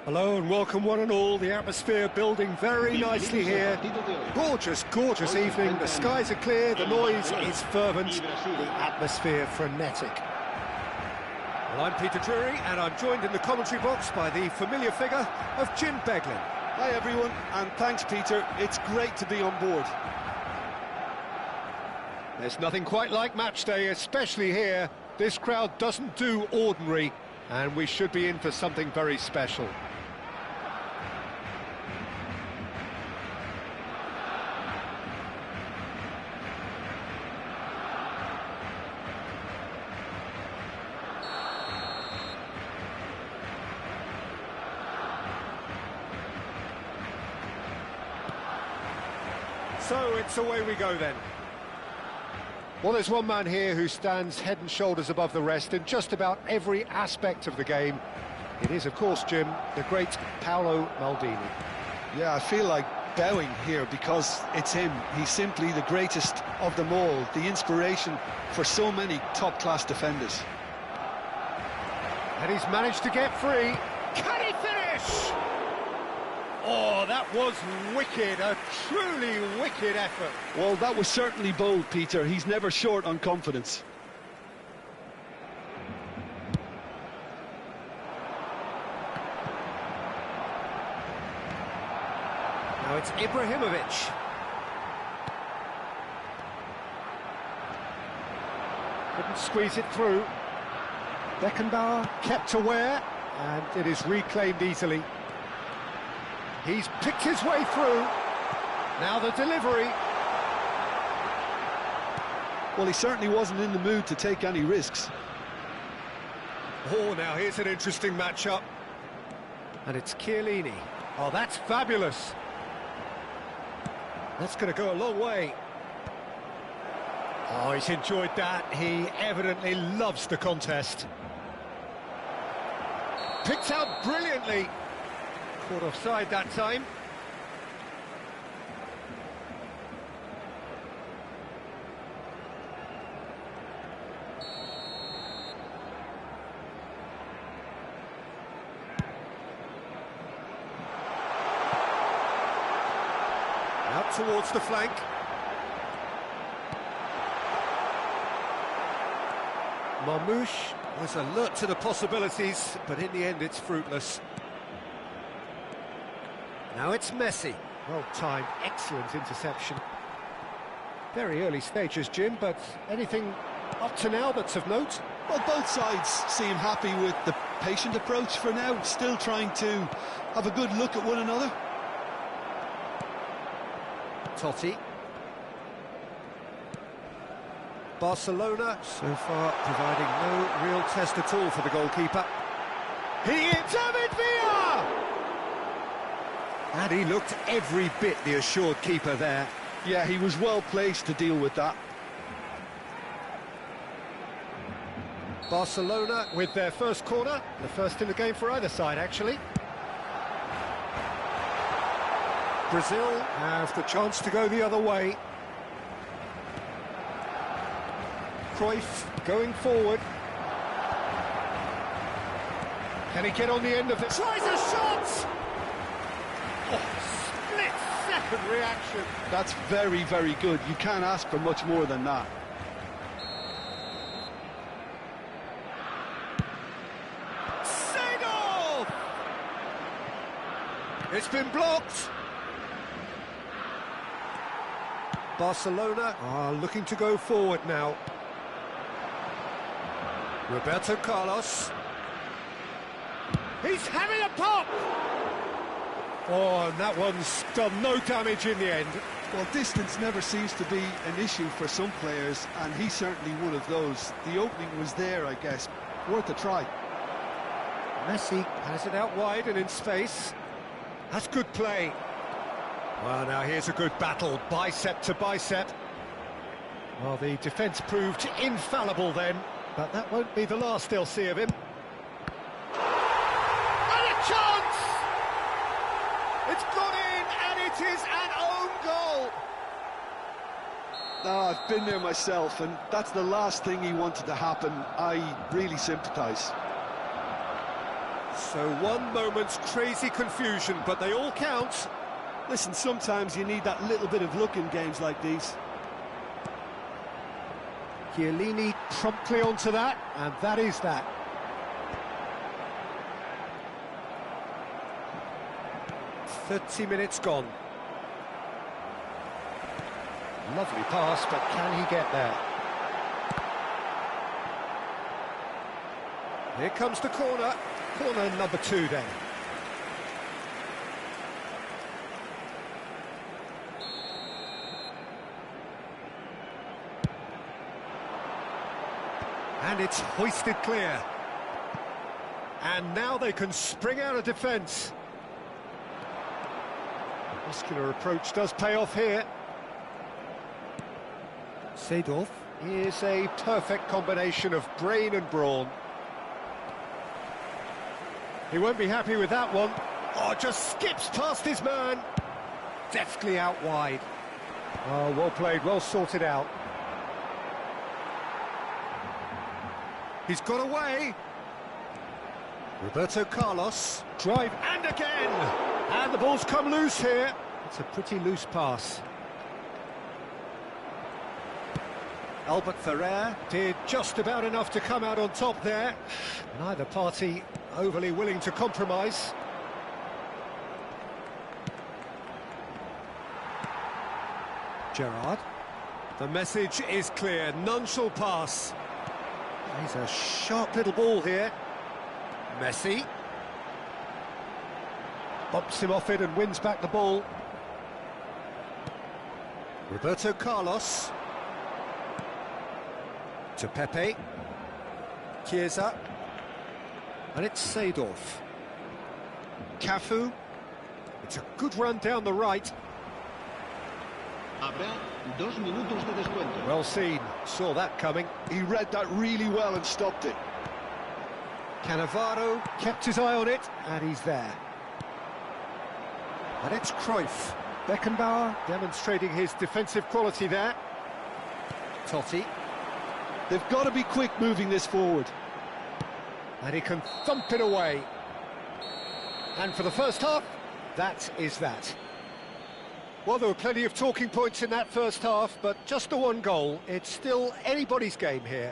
Hello and welcome one and all. The atmosphere building very nicely here. Gorgeous, gorgeous evening. The skies are clear, the noise is fervent, the atmosphere frenetic. Well, I'm Peter Drury, and I'm joined in the commentary box by the familiar figure of Jim Beglin. Hi everyone, and thanks Peter, it's great to be on board. There's nothing quite like match day, especially here. This crowd doesn't do ordinary, and we should be in for something very special. So it's away we go then. Well, there's one man here who stands head and shoulders above the rest in just about every aspect of the game. It is, of course, Jim, the great Paolo Maldini. Yeah, I feel like bowing here because it's him. He's simply the greatest of them all, the inspiration for so many top-class defenders. And he's managed to get free. Can he finish? Oh, that was wicked, a truly wicked effort. Well, that was certainly bold, Peter. He's never short on confidence. Now it's Ibrahimovic. Couldn't squeeze it through. Beckenbauer kept aware, and it is reclaimed easily. He's picked his way through. Now the delivery. Well, he certainly wasn't in the mood to take any risks. Oh, now here's an interesting matchup. And it's Chiellini. Oh, that's fabulous. That's going to go a long way. Oh, he's enjoyed that. He evidently loves the contest. Picked out brilliantly. Caught offside that time. Out towards the flank. Marmouche was alert to the possibilities, but in the end it's fruitless. Now it's Messi. Well timed, excellent interception. Very early stages, Jim, but anything up to now that's of note? Well, both sides seem happy with the patient approach for now, still trying to have a good look at one another. Totti. Barcelona, so far, providing no real test at all for the goalkeeper. He is David Villa! And he looked every bit the assured keeper there. Yeah, he was well placed to deal with that. Barcelona with their first corner, the first in the game for either side, actually. Brazil have the chance to go the other way. Cruyff going forward. Can he get on the end of it? Tries a shot! Oh, split-second reaction. That's very, very good. You can't ask for much more than that. Seedorf! It's been blocked. Barcelona are looking to go forward now. Roberto Carlos. He's having a pop! Oh, and that one's done no damage in the end. Well, distance never seems to be an issue for some players, and he's certainly one of those. The opening was there, I guess. Worth a try. Messi has it out wide and in space. That's good play. Well, now here's a good battle, bicep to bicep. Well, the defence proved infallible then, but that won't be the last they'll see of him. And a chance! It's gone in, and it is an own goal! I've been there myself, and that's the last thing he wanted to happen. I really sympathise. So one moment's crazy confusion, but they all count. Listen, sometimes you need that little bit of luck in games like these. Chiellini promptly onto that, and that is that. 30 minutes gone. Lovely pass, but can he get there? Here comes the corner. Corner number 2 then. And it's hoisted clear. And now they can spring out of defence. The muscular approach does pay off here. Seedorf is a perfect combination of brain and brawn. He won't be happy with that one. Oh, just skips past his man. Deftly out wide. Oh, well played, well sorted out. He's got away. Roberto Carlos, drive and again. And the ball's come loose here. It's a pretty loose pass. Albert Ferrer did just about enough to come out on top there. Neither party overly willing to compromise. Gerrard. The message is clear, none shall pass. He's a sharp little ball here. Messi. Bumps him off it and wins back the ball. Roberto Carlos. To Pepe. Chiesa. And it's Seedorf. Cafu. It's a good run down the right. Well seen, saw that coming. He read that really well and stopped it. Cannavaro kept his eye on it, and he's there. And it's Cruyff. Beckenbauer demonstrating his defensive quality there. Totti. They've got to be quick moving this forward. And he can thump it away. And for the first half, that is that. Well, there were plenty of talking points in that first half, but just the one goal. It's still anybody's game here.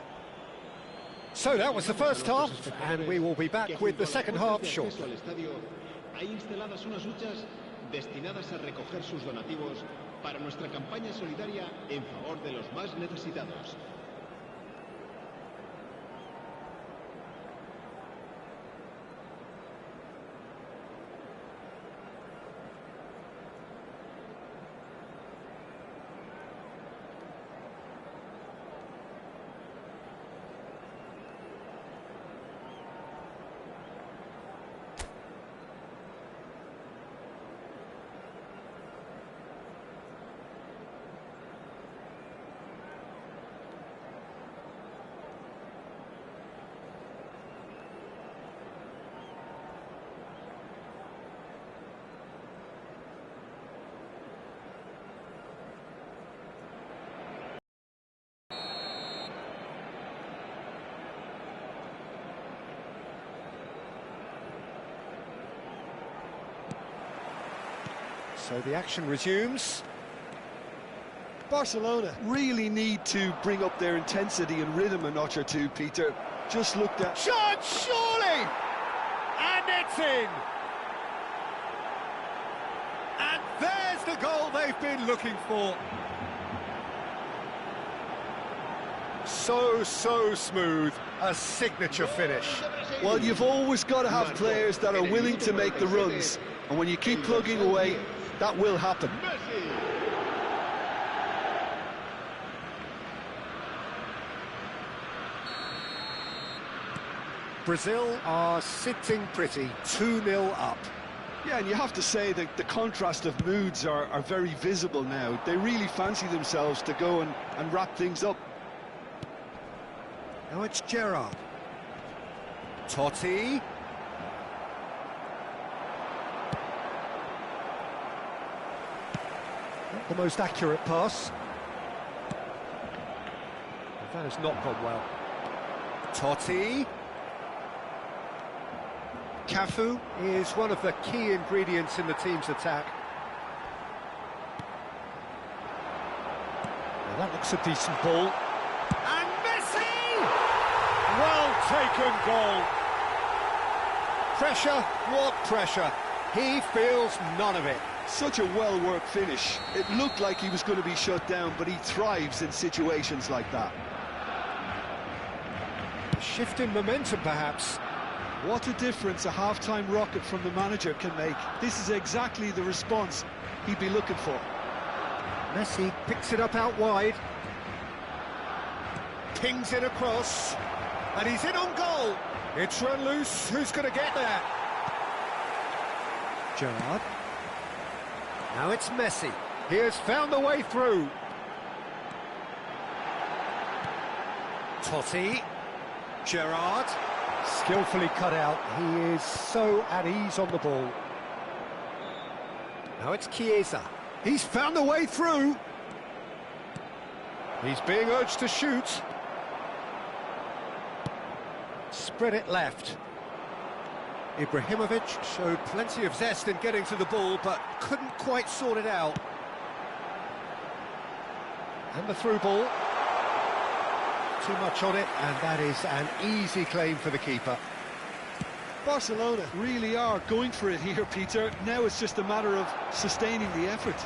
So that was the first half, and we will be back with the second half shortly. Hay instaladas unas huchas destinadas a recoger sus donativos para nuestra campaña solidaria en favor de los más necesitados. So the action resumes. Barcelona really need to bring up their intensity and rhythm a notch or two, Peter. Just looked at... Shot, surely! And it's in! And there's the goal they've been looking for. So smooth, a signature finish. Well, you've always got to have players that are willing to make the runs. And when you keep plugging away, that will happen. Brazil are sitting pretty, 2-0 up. Yeah, and you have to say that the contrast of moods are very visible now. They really fancy themselves to go and wrap things up. Now it's Gerrard. Totti. Not the most accurate pass. That has not gone well. Totti. Cafu is one of the key ingredients in the team's attack. Now that looks a decent ball. And Messi! Well taken goal. Pressure, what pressure? He feels none of it. Such a well-worked finish. It looked like he was going to be shut down, but he thrives in situations like that. A shift in momentum, perhaps. What a difference a half-time rocket from the manager can make. This is exactly the response he'd be looking for. Messi picks it up out wide. Pings it across. And he's in on goal. It's run loose. Who's going to get there? Gerrard. Now it's Messi. He has found the way through. Totti. Gerrard. Skillfully cut out. He is so at ease on the ball. Now it's Chiesa. He's found the way through. He's being urged to shoot. Spread it left. Ibrahimovic showed plenty of zest in getting to the ball, but couldn't quite sort it out. And the through ball. Too much on it, and that is an easy claim for the keeper. Barcelona really are going for it here, Peter. Now it's just a matter of sustaining the effort.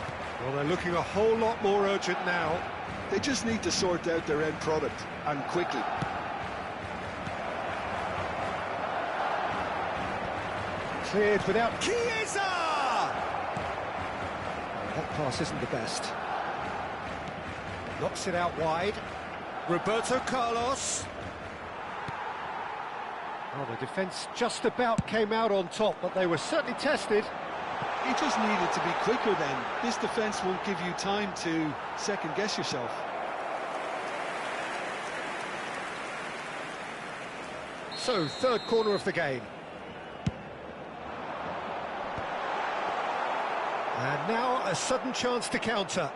Well, they're looking a whole lot more urgent now. They just need to sort out their end product, and quickly. Cleared without Chiesa! That pass isn't the best. Knocks it out wide. Roberto Carlos. Oh, the defence just about came out on top, but they were certainly tested. He just needed to be quicker then. This defence won't give you time to second-guess yourself. So, third corner of the game. And now a sudden chance to counter.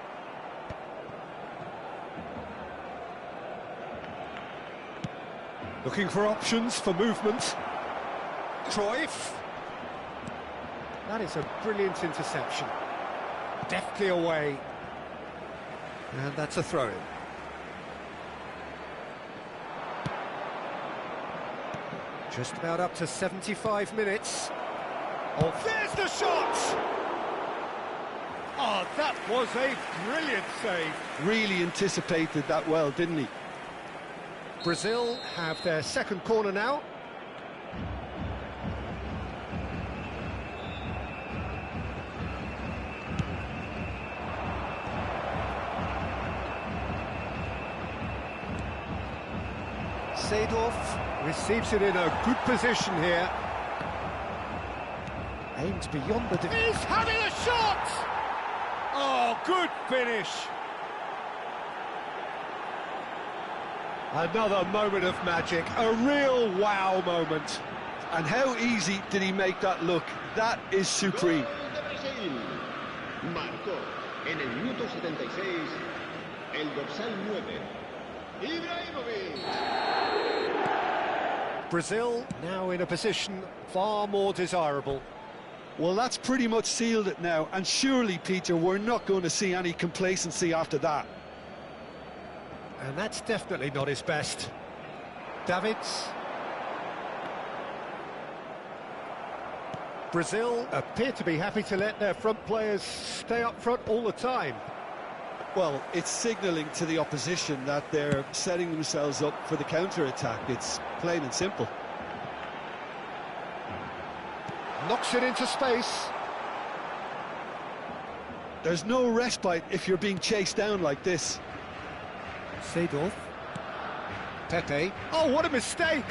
Looking for options for movement. Cruyff. That is a brilliant interception. Deftly away. And that's a throw-in. Just about up to 75 minutes. Oh, there's the shot! Oh, that was a brilliant save. Really anticipated that well, didn't he? Brazil have their second corner now. Seedorf receives it in a good position here. Aims beyond the defence. He's having a shot! Oh, good finish. Another moment of magic, a real wow moment. And how easy did he make that look? That is supreme. Marcó en el minuto 76 el dorsal 9, Ibrahimovic. Brazil now in a position far more desirable. Well, that's pretty much sealed it now, and surely, Peter, we're not going to see any complacency after that. And that's definitely not his best. Davids. Brazil appear to be happy to let their front players stay up front all the time. Well, it's signalling to the opposition that they're setting themselves up for the counter-attack. It's plain and simple. Knocks it into space. There's no respite if you're being chased down like this. Seedorf. Pepe. Oh, what a mistake!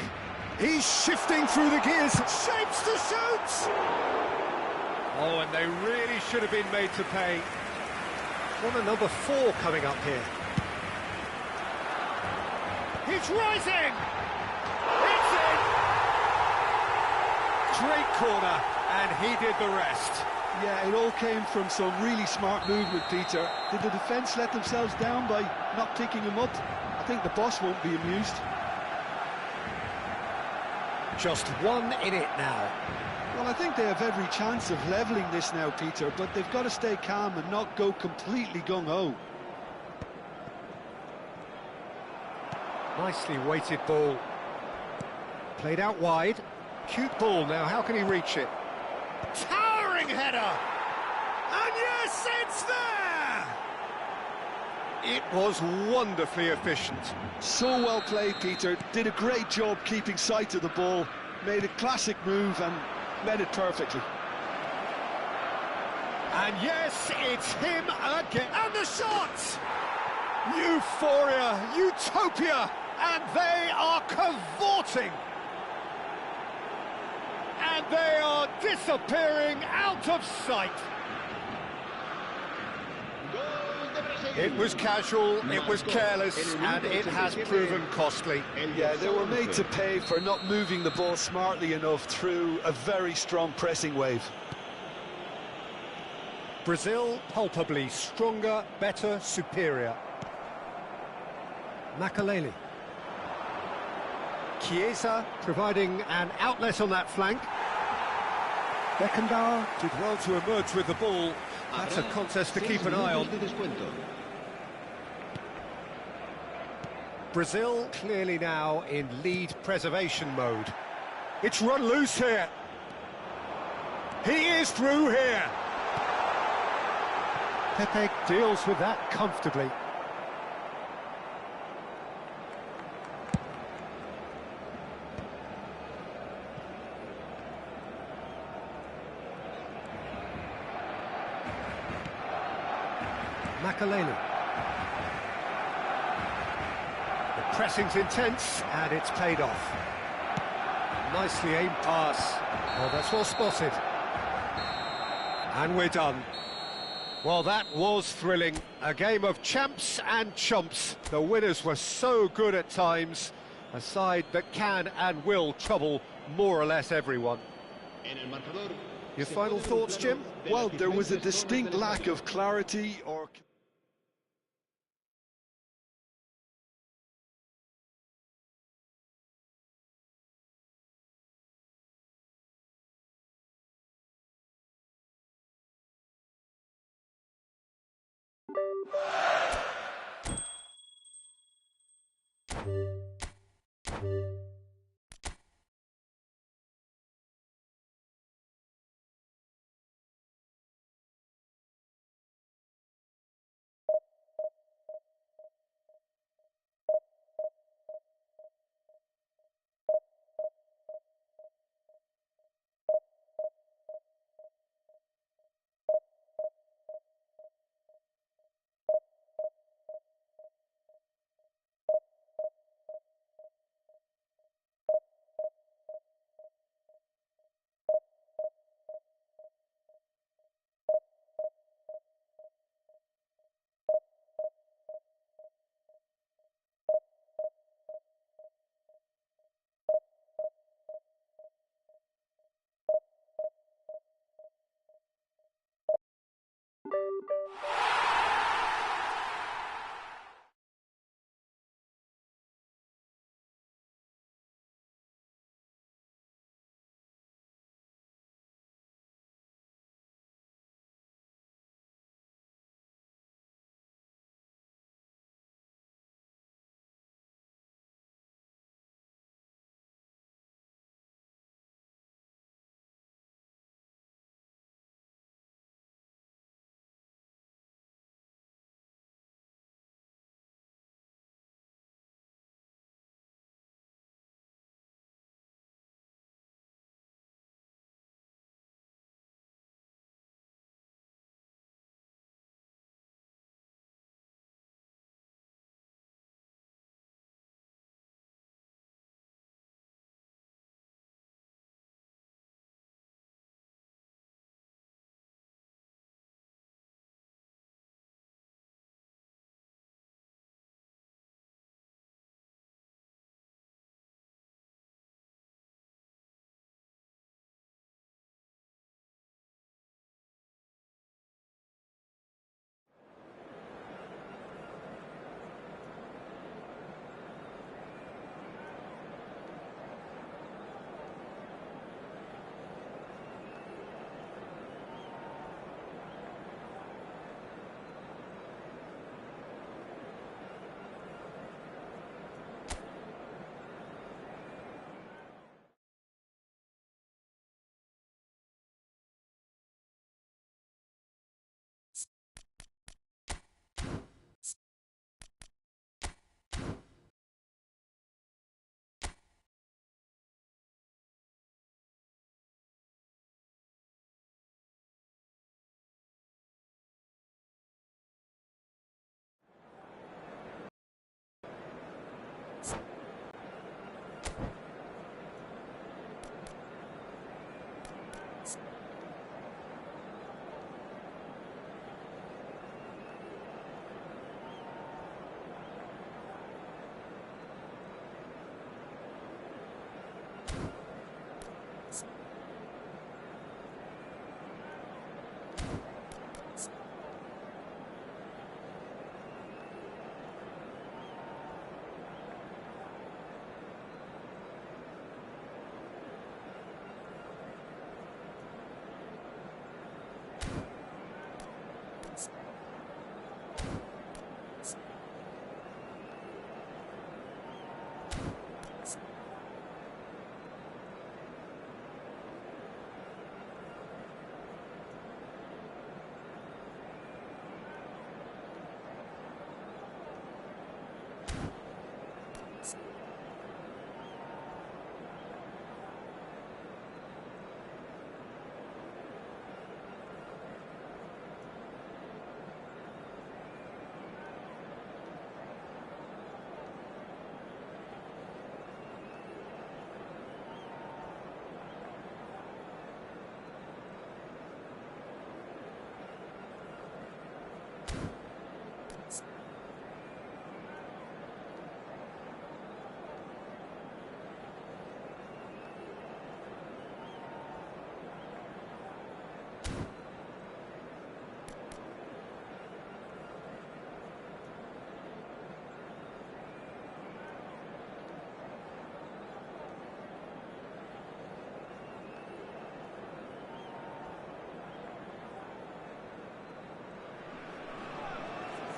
He's shifting through the gears. Shapes to shoot! Oh, and they really should have been made to pay. Corner number 4 coming up here. He's rising! It's in! Great corner, and he did the rest. Yeah, it all came from some really smart movement, Peter. Did the defence let themselves down by not picking him up? I think the boss won't be amused. Just one in it now. Well, I think they have every chance of levelling this now, Peter, but they've got to stay calm and not go completely gung-ho. Nicely weighted ball. Played out wide. Cute ball now, how can he reach it? Towering header! And yes, it's there! It was wonderfully efficient. So well played, Peter. Did a great job keeping sight of the ball, made a classic move and met it perfectly. And yes, it's him again. And the shot! Euphoria, utopia, and they are cavorting. And they are disappearing out of sight. It was casual, it was careless, and it has proven costly. Yeah, they were made to pay for not moving the ball smartly enough through a very strong pressing wave. Brazil palpably stronger, better, superior. Makaleli. Chiesa providing an outlet on that flank. Beckenbauer did well to emerge with the ball. That's a contest to keep an eye on. Brazil clearly now in lead preservation mode. It's run loose here. He is through here. Pepe deals with that comfortably. Makaleli. The pressing's intense, and it's paid off. Nicely aimed pass. Oh, that's well spotted. And we're done. Well, that was thrilling. A game of champs and chumps. The winners were so good at times. A side that can and will trouble more or less everyone. Your final thoughts, Jim? Well, there was a distinct lack of clarity or...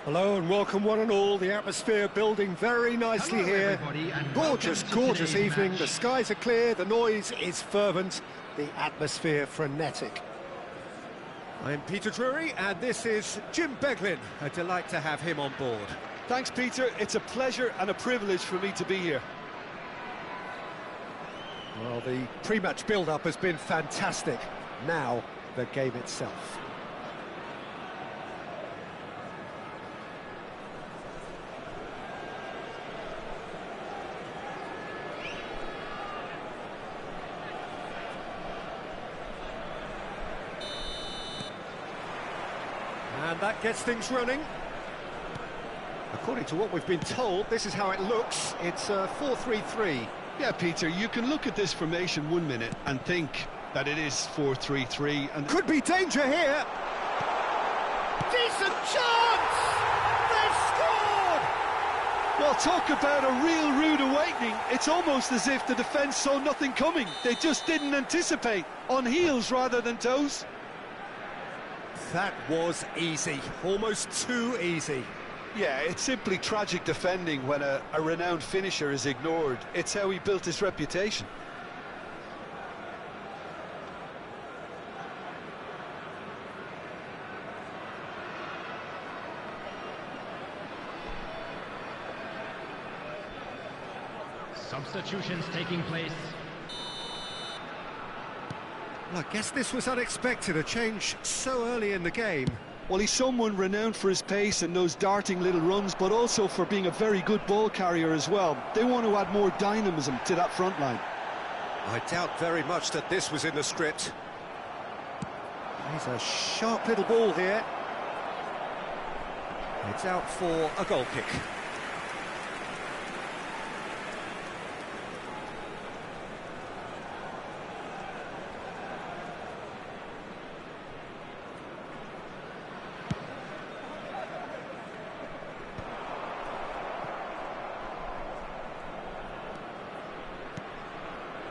Hello and welcome one and all. The atmosphere building very nicely here. Gorgeous evening. The skies are clear, the noise is fervent, the atmosphere frenetic. I'm Peter Drury and this is Jim Beglin. A delight to have him on board. Thanks, Peter. It's a pleasure and a privilege for me to be here. Well, the pre-match build-up has been fantastic. Now, the game itself. And that gets things running. According to what we've been told, this is how it looks. It's 4-3-3. Yeah, Peter, you can look at this formation 1 minute and think that it is 4-3-3 and... Could be danger here! Decent chance! They've scored! Well, talk about a real rude awakening. It's almost as if the defence saw nothing coming. They just didn't anticipate. On heels rather than toes. That was easy. Almost too easy. Yeah, it's simply tragic defending when a renowned finisher is ignored. It's how he built his reputation. Substitutions taking place. Well, I guess this was unexpected, a change so early in the game. Well, he's someone renowned for his pace and those darting little runs, but also for being a very good ball carrier as well. They want to add more dynamism to that front line. I doubt very much that this was in the script. He's a sharp little ball here. It's out for a goal kick.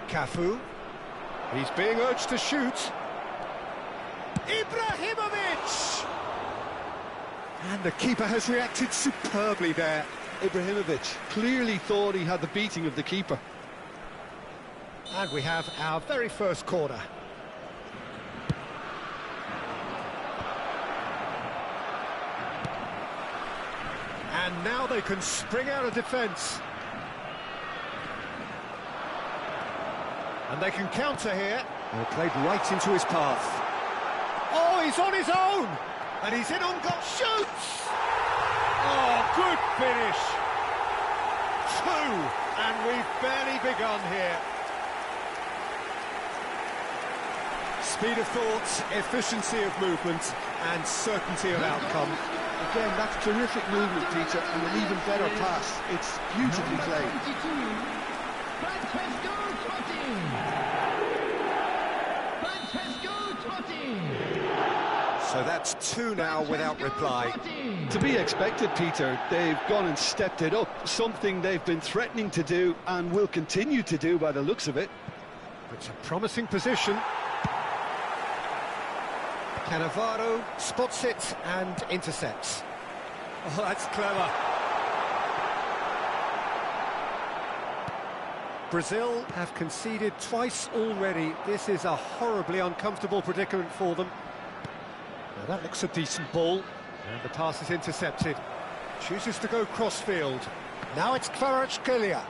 Cafu. He's being urged to shoot. Ibrahimovic! And the keeper has reacted superbly there. Ibrahimovic clearly thought he had the beating of the keeper. And we have our very first corner. And now they can spring out of defence. And they can counter here. Well, played right into his path. Oh, he's on his own! And he's in on goal. Shoots! Oh, good finish. 2, and we've barely begun here. Speed of thought, efficiency of movement, and certainty of outcome. Again, that's terrific movement, Peter, and an even better pass. It's beautifully played. So that's 2 now without reply. To be expected, Peter. They've gone and stepped it up, something they've been threatening to do and will continue to do by the looks of it. It's a promising position. Cannavaro spots it and intercepts. Oh, that's clever. Brazil have conceded twice already. This is a horribly uncomfortable predicament for them. Now that looks a decent ball, and the pass is intercepted. Chooses to go crossfield. Now it's Kvaratskhelia.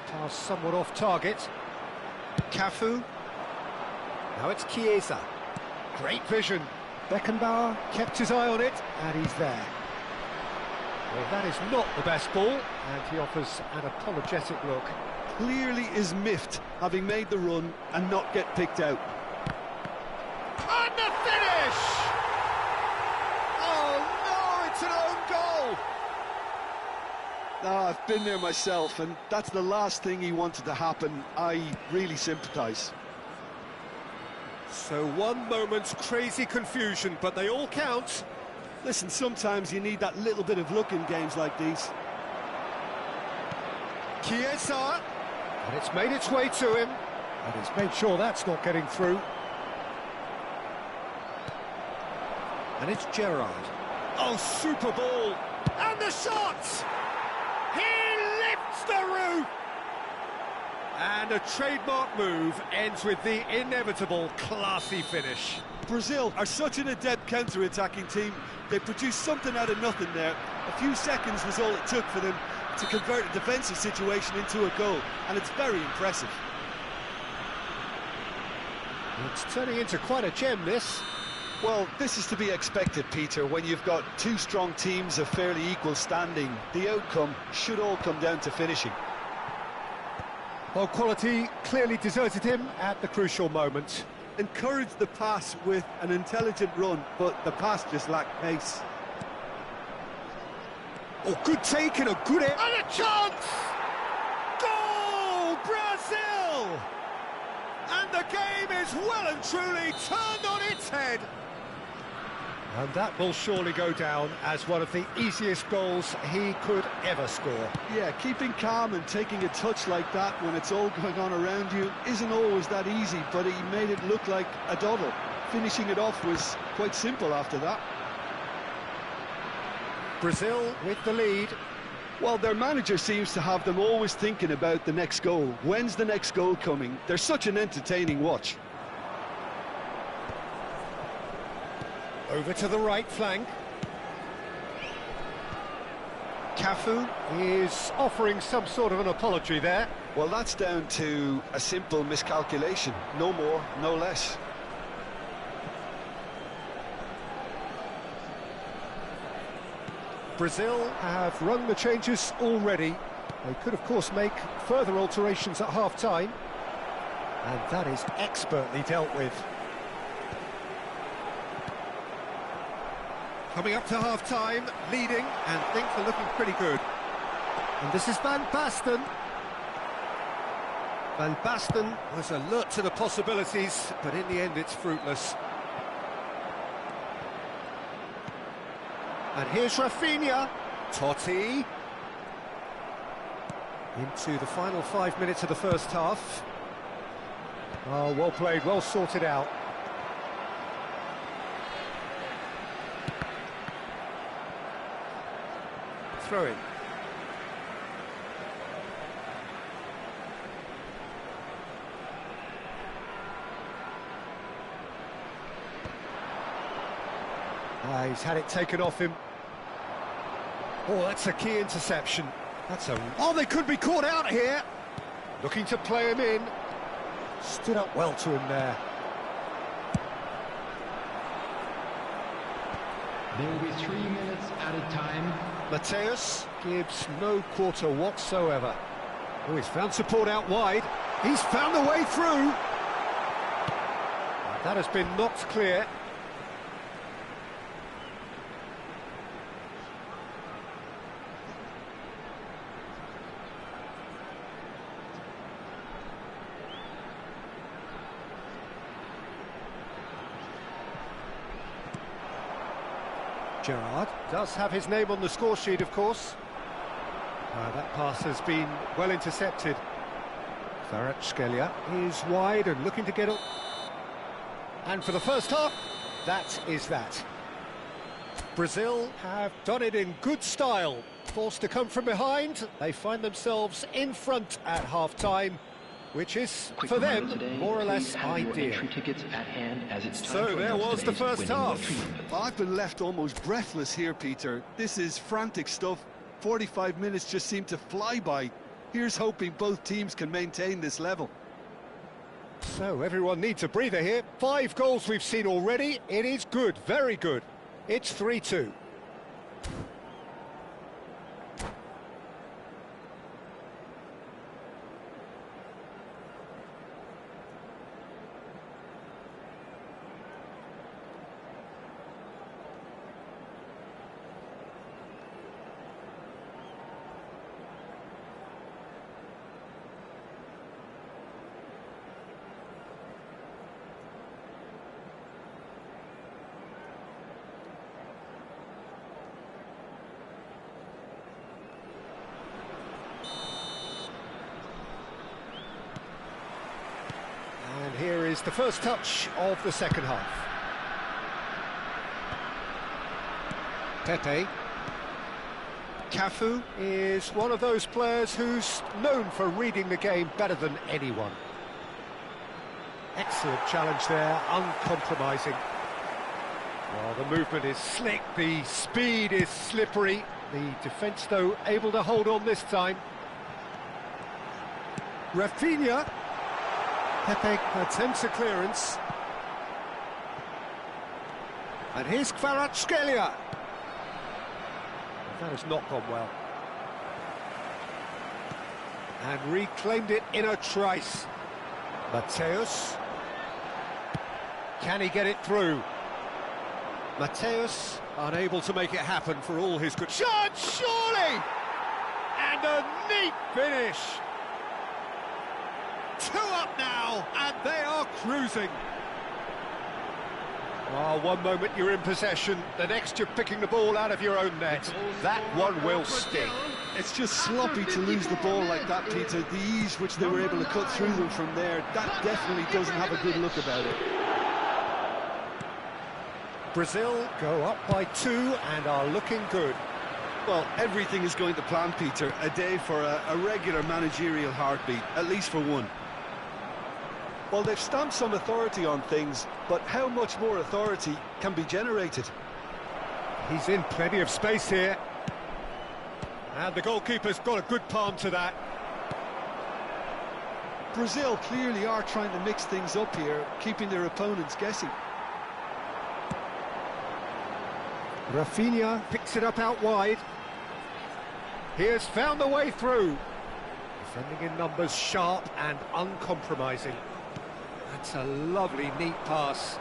Pass somewhat off target. Cafu. Now it's Chiesa. Great vision. Beckenbauer kept his eye on it, and he's there. Well, that is not the best ball, and he offers an apologetic look. Clearly is miffed, having made the run and not get picked out. And the finish! Oh no, it's an own goal! I've been there myself, and that's the last thing he wanted to happen. I really sympathise. So 1 moment's crazy confusion, but they all count. Listen, sometimes you need that little bit of luck in games like these. Chiesa, and it's made its way to him, and he's made sure that's not getting through. And it's Gerrard. Oh, super ball. And the shot! He lifts the roof! And a trademark move ends with the inevitable classy finish. Brazil are such an adept counter-attacking team. They produced something out of nothing there. A few seconds was all it took for them to convert a defensive situation into a goal, and it's very impressive. It's turning into quite a gem, this. Well, this is to be expected, Peter. When you've got two strong teams of fairly equal standing, the outcome should all come down to finishing. Well, quality clearly deserted him at the crucial moment. Encouraged the pass with an intelligent run, but the pass just lacked pace. Oh, good take and a good air. And a chance! Goal, Brazil! And the game is well and truly turned on its head. And that will surely go down as one of the easiest goals he could ever score. Yeah, keeping calm and taking a touch like that when it's all going on around you isn't always that easy, but he made it look like a doddle. Finishing it off was quite simple after that. Brazil with the lead. Well, their manager seems to have them always thinking about the next goal. When's the next goal coming? They're such an entertaining watch. Over to the right flank. Cafu is offering some sort of an apology there. Well, that's down to a simple miscalculation. No more, no less. Brazil have rung the changes already. They could, of course, make further alterations at half-time. And that is expertly dealt with. Coming up to half-time, leading, and things are looking pretty good. And this is Van Basten. Van Basten was alert to the possibilities, but in the end it's fruitless. And here's Rafinha. Totti. Into the final 5 minutes of the first half. Oh, well played, well sorted out. Throw in. He's had it taken off him. Oh, that's a key interception. That's a... Oh, they could be caught out here. Looking to play him in. Stood up well to him there. There will be 3 minutes added time. Mateus gives no quarter whatsoever. Oh, he's found support out wide. He's found the way through. That has been knocked clear. Gerrard does have his name on the score sheet, of course. That pass has been well intercepted. Kvaratskhelia is wide and looking to get up. And for the first half, that is that. Brazil have done it in good style. Forced to come from behind, they find themselves in front at half-time, which is, for them, more or less ideal. So there was the first half. I've been left almost breathless here, Peter. This is frantic stuff. 45 minutes just seem to fly by. Here's hoping both teams can maintain this level. So everyone needs a breather here. 5 goals we've seen already. It is good, very good. It's 3-2. And here is the first touch of the second half. Pepe. Cafu is one of those players who's known for reading the game better than anyone. Excellent challenge there, uncompromising. Well, the movement is slick, the speed is slippery. The defence, though, able to hold on this time. Rafinha. Pepe attempts a clearance. And here's Kvaratskhelia. That has not gone well. And reclaimed it in a trice. Mateus. Can he get it through? Mateus unable to make it happen for all his good... Shot, surely! And a neat finish! 2 up now, and they are cruising. Oh, one moment you're in possession, the next you're picking the ball out of your own net. That one will sting. It's just sloppy to lose the ball like that, Peter. The ease which they were able to cut through them from there, that definitely doesn't have a good look about it. Brazil go up by 2 and are looking good. Well, everything is going to plan, Peter. A day for a regular managerial heartbeat, at least for one. Well, they've stamped some authority on things, but how much more authority can be generated? He's in plenty of space here. And the goalkeeper's got a good palm to that. Brazil clearly are trying to mix things up here, keeping their opponents guessing. Rafinha picks it up out wide. He has found the way through. Defending in numbers, sharp and uncompromising. That's a lovely, neat pass.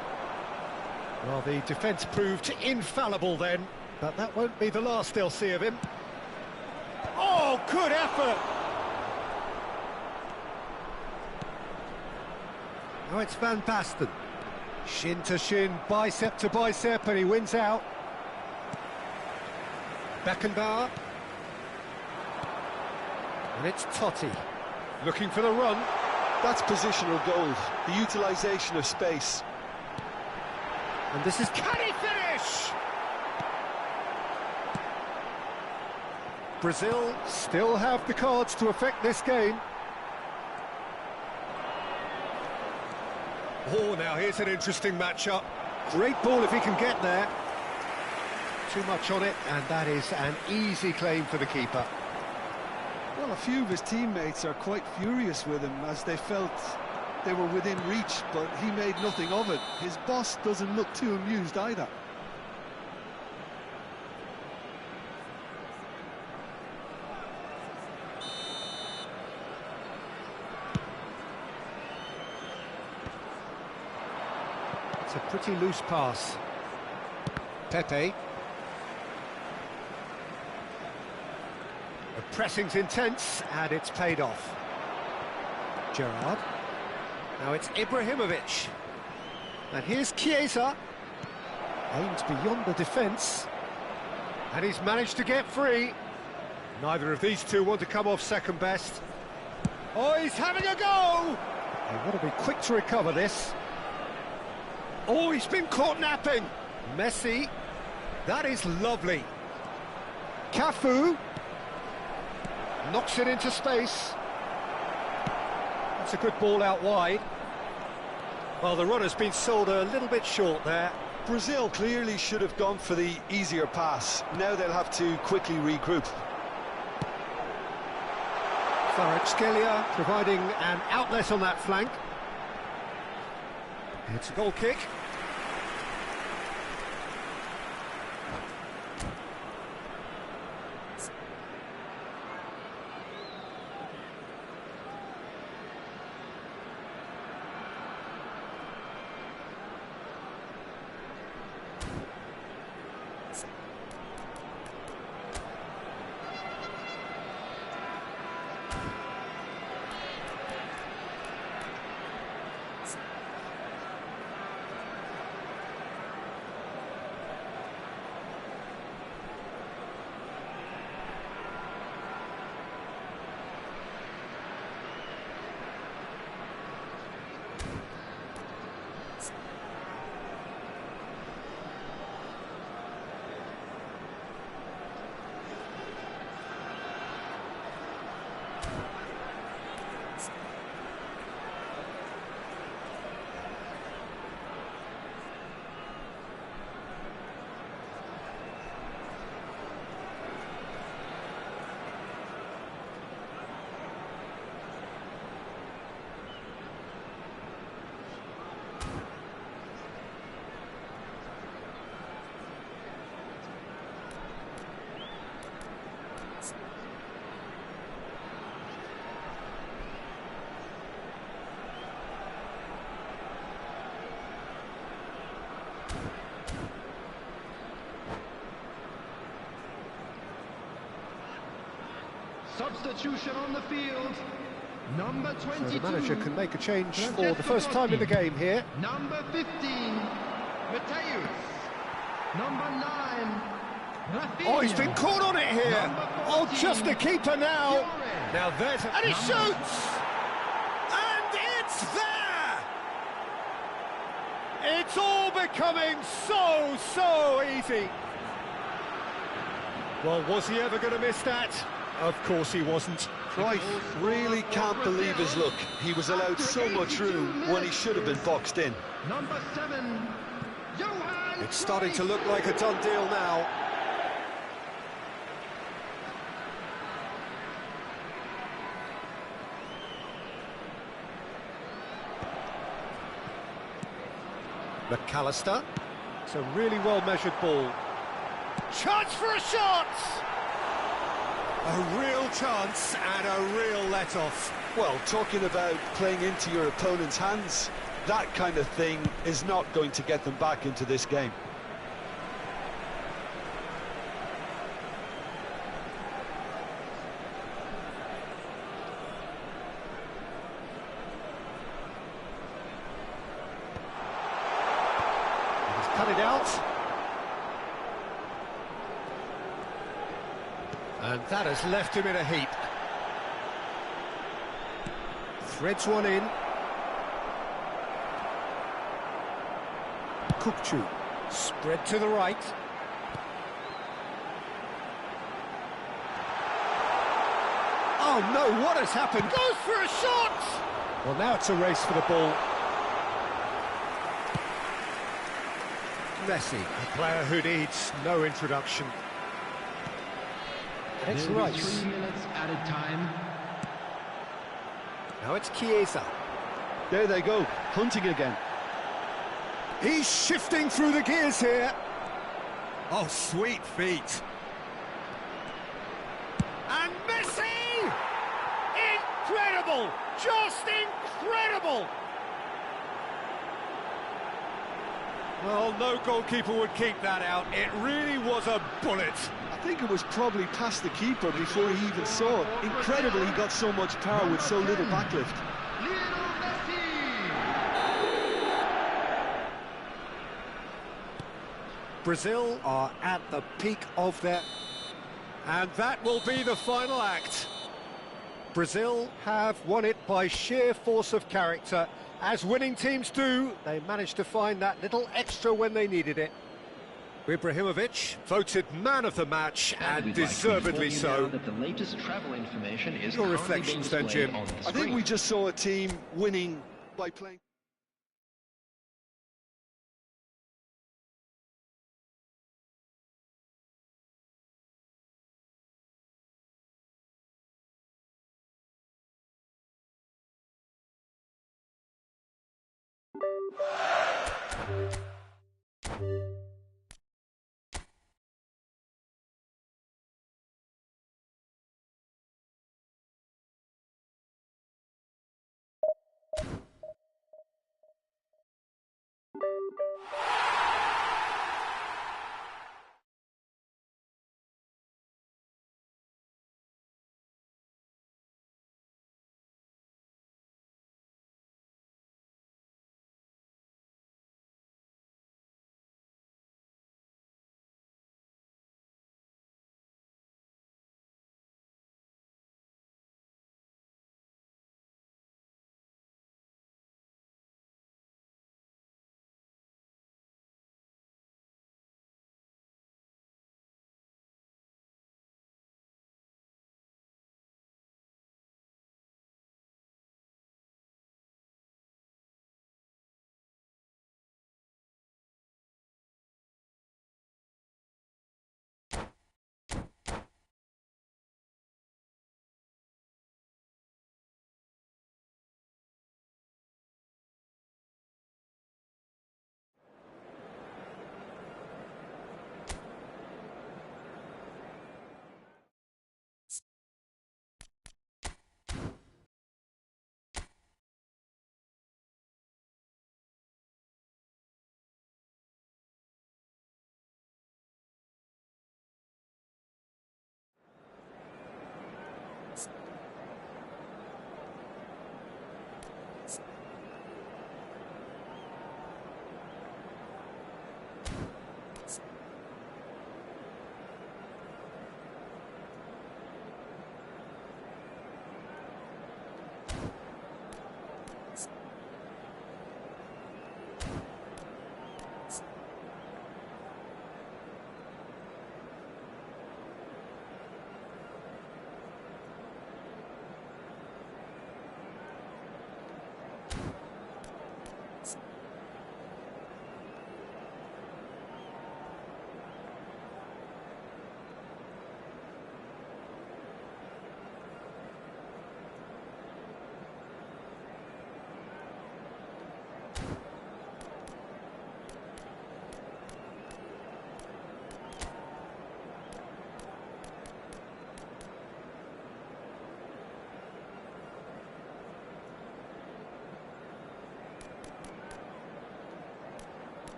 Well, the defence proved infallible then, but that won't be the last they'll see of him. Oh, good effort! Now it's Van Basten. Shin to shin, bicep to bicep, and he wins out. Beckenbauer. And it's Totti. Looking for the run. That's positional gold, the utilisation of space. And this is... Can he finish? Brazil still have the cards to affect this game. Oh, now here's an interesting matchup. Great ball if he can get there. Too much on it, and that is an easy claim for the keeper. Well, a few of his teammates are quite furious with him as they felt they were within reach, but he made nothing of it. His boss doesn't look too amused either. It's a pretty loose pass. Pepe. The pressing's intense, and it's paid off. Gerrard. Now it's Ibrahimovic. And here's Chiesa. Aims beyond the defence. And he's managed to get free. Neither of these two want to come off second best. Oh, he's having a go! They want to be quick to recover this. Oh, he's been caught napping. Messi. That is lovely. Cafu. Knocks it into space. That's a good ball out wide. Well, the runner's been sold a little bit short there. Brazil clearly should have gone for the easier pass. Now they'll have to quickly regroup. Kvaratskhelia providing an outlet on that flank. It's a goal kick. Substitution on the field. Number 22. So the manager can make a change for the first time in the game here. Number 15, Mateus. Number 9, Rafinha. Oh, he's been caught on it here. Number Oh, 14, just the keeper now. Lloris. Now there's... And he shoots! And it's there! It's all becoming so easy. Well, was he ever going to miss that? Of course he wasn't. Cruyff really can't believe his luck. He was allowed so much room when he should have been boxed in. Number 7, Johan. It's starting to look like a done deal now. McAllister. It's a really well-measured ball. Chance for a shot! A real chance and a real let-off. Well, talking about playing into your opponent's hands, that kind of thing is not going to get them back into this game. He's cut it out. And that has left him in a heap. Threads one in. Kukçu. Spread to the right. Oh no, what has happened? Goes for a shot! Well, now it's a race for the ball. Messi, a player who needs no introduction. And it's There'll be Rice. 3 minutes added time. Now it's Chiesa. There they go, hunting again. He's shifting through the gears here. Oh, sweet feet. And Messi! Incredible! Just incredible! Well, no goalkeeper would keep that out. It really was a bullet. I think it was probably past the keeper before he even saw it. Incredible he got so much power with so little backlift. Lionel Messi. Brazil are at the peak of their... And that will be the final act. Brazil have won it by sheer force of character. As winning teams do, they managed to find that little extra when they needed it. Ibrahimovic voted man of the match, and deservedly so. That the latest travel information is Your reflections then, Jim? I think we just saw a team winning by playing...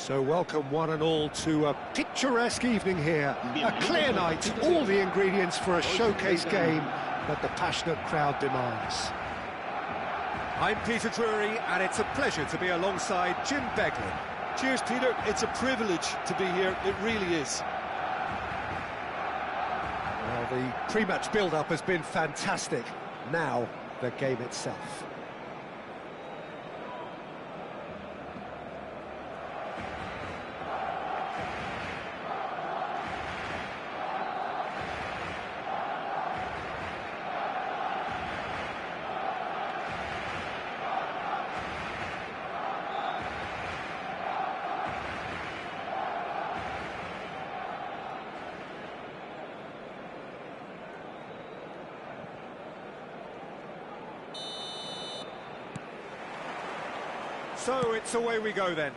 So welcome one and all to a picturesque evening here. A clear night, all the ingredients for a showcase game that the passionate crowd demands. I'm Peter Drury, and it's a pleasure to be alongside Jim Beglin. Cheers, Peter. It's a privilege to be here. It really is. Well, the pre-match build-up has been fantastic. Now, the game itself. So it's away we go then.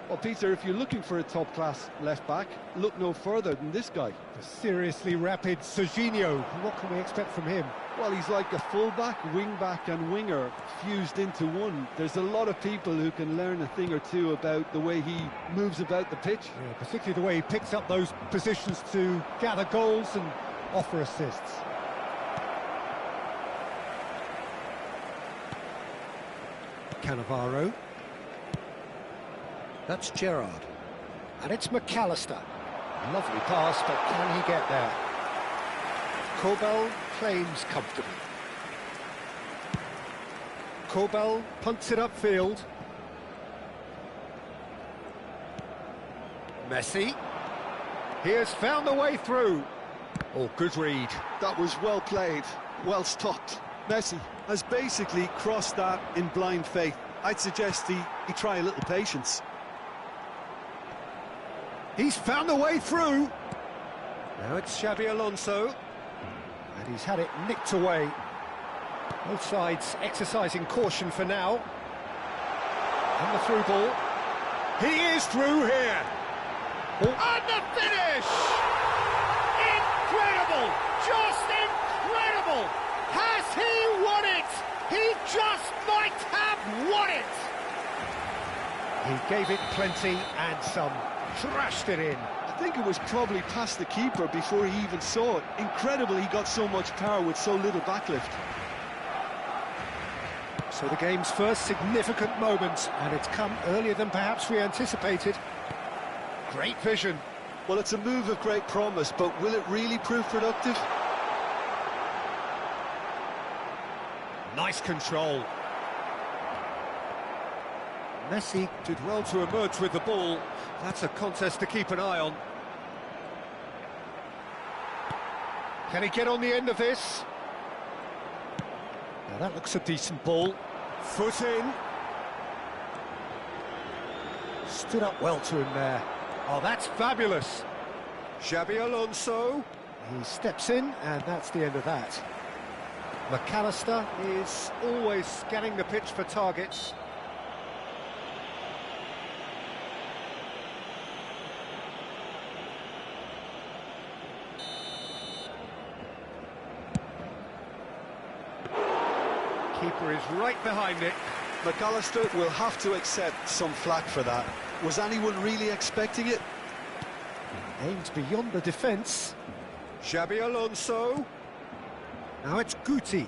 Well, Peter, if you're looking for a top-class left-back, look no further than this guy. The seriously rapid Serginho. What can we expect from him? Well, he's like a full-back, wing-back and winger fused into one. There's a lot of people who can learn a thing or two about the way he moves about the pitch. Yeah, particularly the way he picks up those positions to gather goals and offer assists. Cannavaro. That's Gerrard. And it's McAllister. Lovely pass, but can he get there? Kobel claims comfortably. Kobel punts it upfield. Messi. He has found the way through. Oh, good read. That was well played, well stopped. Messi has basically crossed that in blind faith. I'd suggest he try a little patience. He's found the way through. Now it's Xabi Alonso. And he's had it nicked away. Both sides exercising caution for now. And the through ball. He is through here. Oh. And the finish! Incredible! Just incredible! Has he won it? He just might have won it! He gave it plenty and some. Trashed it in. I think it was probably past the keeper before he even saw it. Incredible he got so much power with so little backlift. So the game's first significant moment, and it's come earlier than perhaps we anticipated. Great vision. Well, it's a move of great promise, but will it really prove productive? Nice control. Messi did well to emerge with the ball. That's a contest to keep an eye on. Can he get on the end of this? Now that looks a decent ball. Foot in. Stood up well to him there. Oh, that's fabulous. Xabi Alonso. He steps in, and that's the end of that. McAllister is always scanning the pitch for targets. Keeper is right behind it. McAllister will have to accept some flack for that. Was anyone really expecting it? Aimed beyond the defence. Xabi Alonso. Now it's Guti.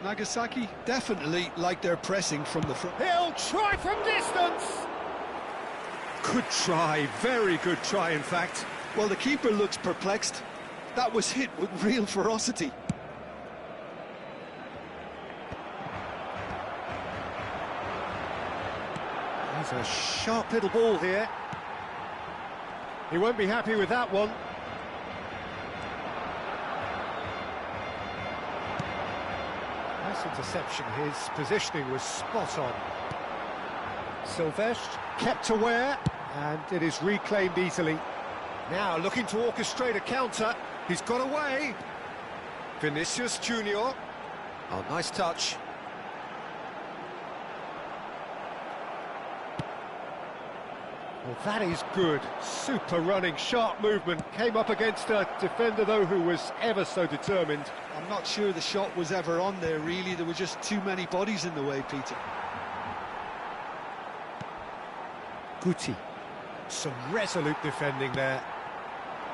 Nagasaki definitely like their pressing from the front. He'll try from distance. Good try, very good try in fact. Well, the keeper looks perplexed. That was hit with real ferocity. There's a sharp little ball here. He won't be happy with that one. Nice interception. His positioning was spot on. Silvestre kept aware, and it is reclaimed easily. Now looking to orchestrate a counter. He's got away. Vinicius Junior. Oh, nice touch. Well, that is good. Super running, sharp movement. Came up against a defender, though, who was ever so determined. I'm not sure the shot was ever on there, really. There were just too many bodies in the way, Peter. Guti. Some resolute defending there.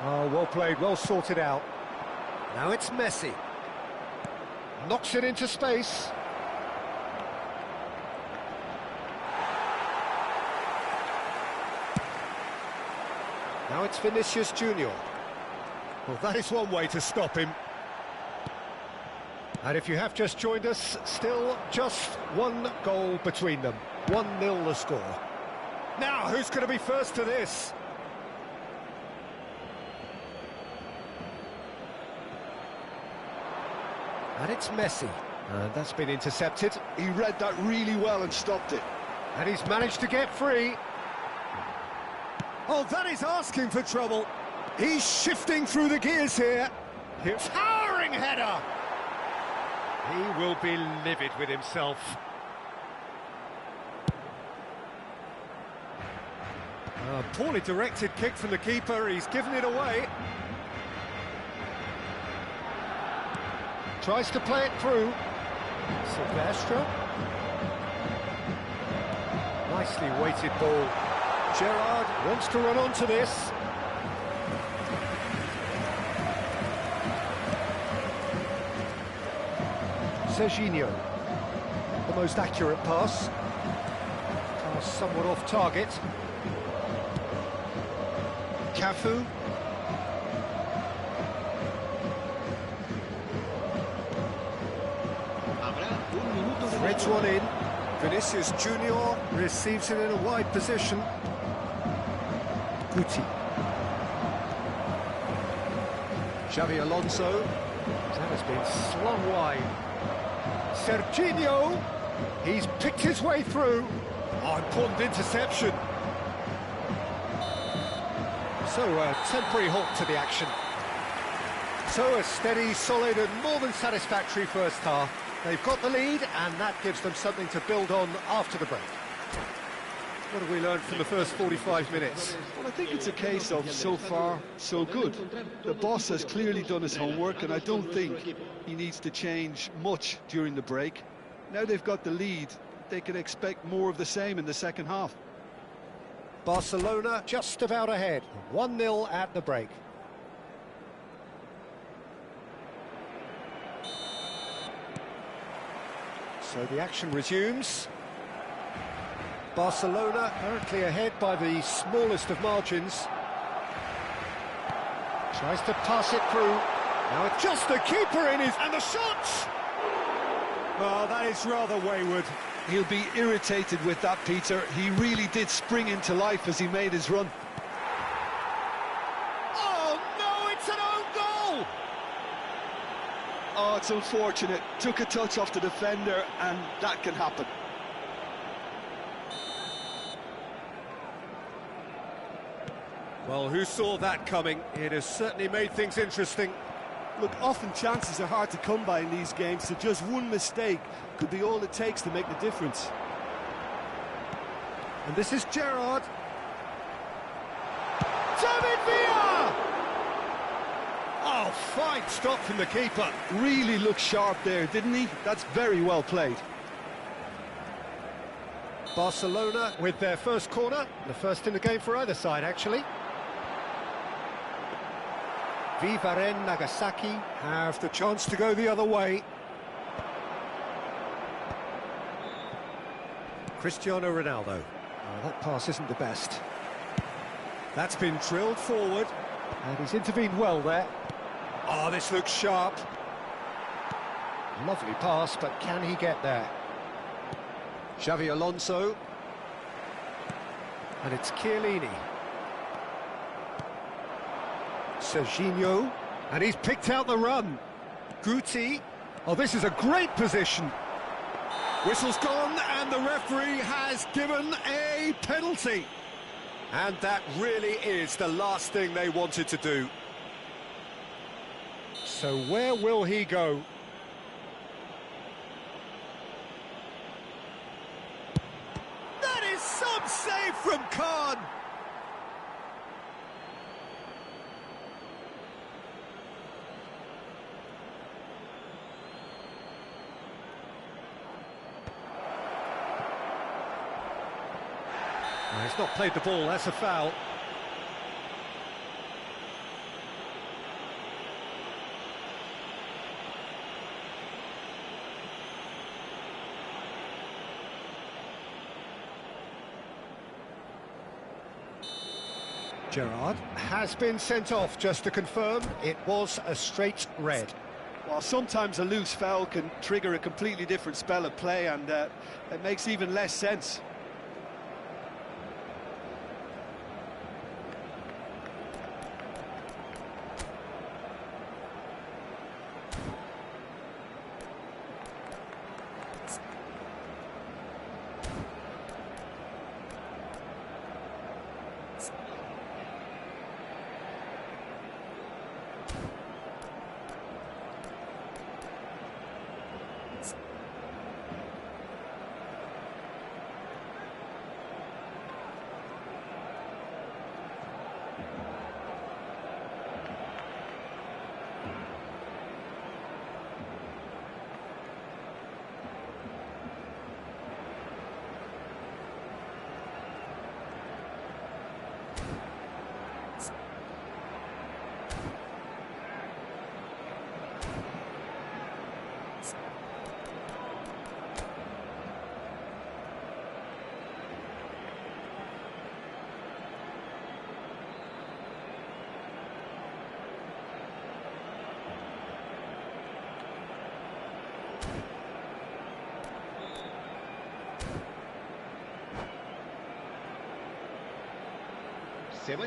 Oh, well played, well sorted out. Now it's Messi. Knocks it into space. Now it's Vinicius Junior. Well, that is one way to stop him. And if you have just joined us, still just one goal between them. 1-0 the score. Now, who's going to be first to this? And it's Messi. And that's been intercepted. He read that really well and stopped it. And he's managed to get free. Oh, that is asking for trouble. He's shifting through the gears here. Towering header! He will be livid with himself. Poorly directed kick from the keeper, he's given it away. Tries to play it through. Silvestre. Nicely weighted ball. Gerrard wants to run onto this. Serginho, the most accurate pass. Pass somewhat off target. Cafu. Threads one in. Vinicius Junior receives it in a wide position. Guti. Xavi Alonso. That has been slung wide. Serginho. He's picked his way through. Oh, important interception. So a temporary halt to the action. So a steady, solid and more than satisfactory first half. They've got the lead and that gives them something to build on after the break. What have we learned from the first 45 minutes? Well, I think it's a case of so far, so good. The boss has clearly done his homework and I don't think he needs to change much during the break. Now they've got the lead, they can expect more of the same in the second half. Barcelona just about ahead, 1-0 at the break. So the action resumes. Barcelona currently ahead by the smallest of margins. Tries to pass it through. Now it's just the keeper in his... And the shots! Oh, that is rather wayward. He'll be irritated with that, Peter. He really did spring into life as he made his run. Oh, no, it's an own goal! Oh, it's unfortunate. Took a touch off the defender, and that can happen. Well, who saw that coming? It has certainly made things interesting. Look, often chances are hard to come by in these games, so just one mistake could be all it takes to make the difference. And this is Gerrard. David Villa! Oh, fine stop from the keeper. Really looked sharp there, didn't he? That's very well played. Barcelona with their first corner, the first in the game for either side, actually. Vivaren Nagasaki have the chance to go the other way. Cristiano Ronaldo. Oh, that pass isn't the best. That's been drilled forward, and he's intervened well there. Oh, this looks sharp. Lovely pass, but can he get there? Xavi Alonso. And it's Chiellini. Serginho, and he's picked out the run. Guti. Oh, this is a great position. Whistle's gone, and the referee has given a penalty. And that really is the last thing they wanted to do. So where will he go? That is some save from Khan. He's not played the ball, that's a foul. Gerrard has been sent off, just to confirm, it was a straight red. Well, sometimes a loose foul can trigger a completely different spell of play, and it makes even less sense.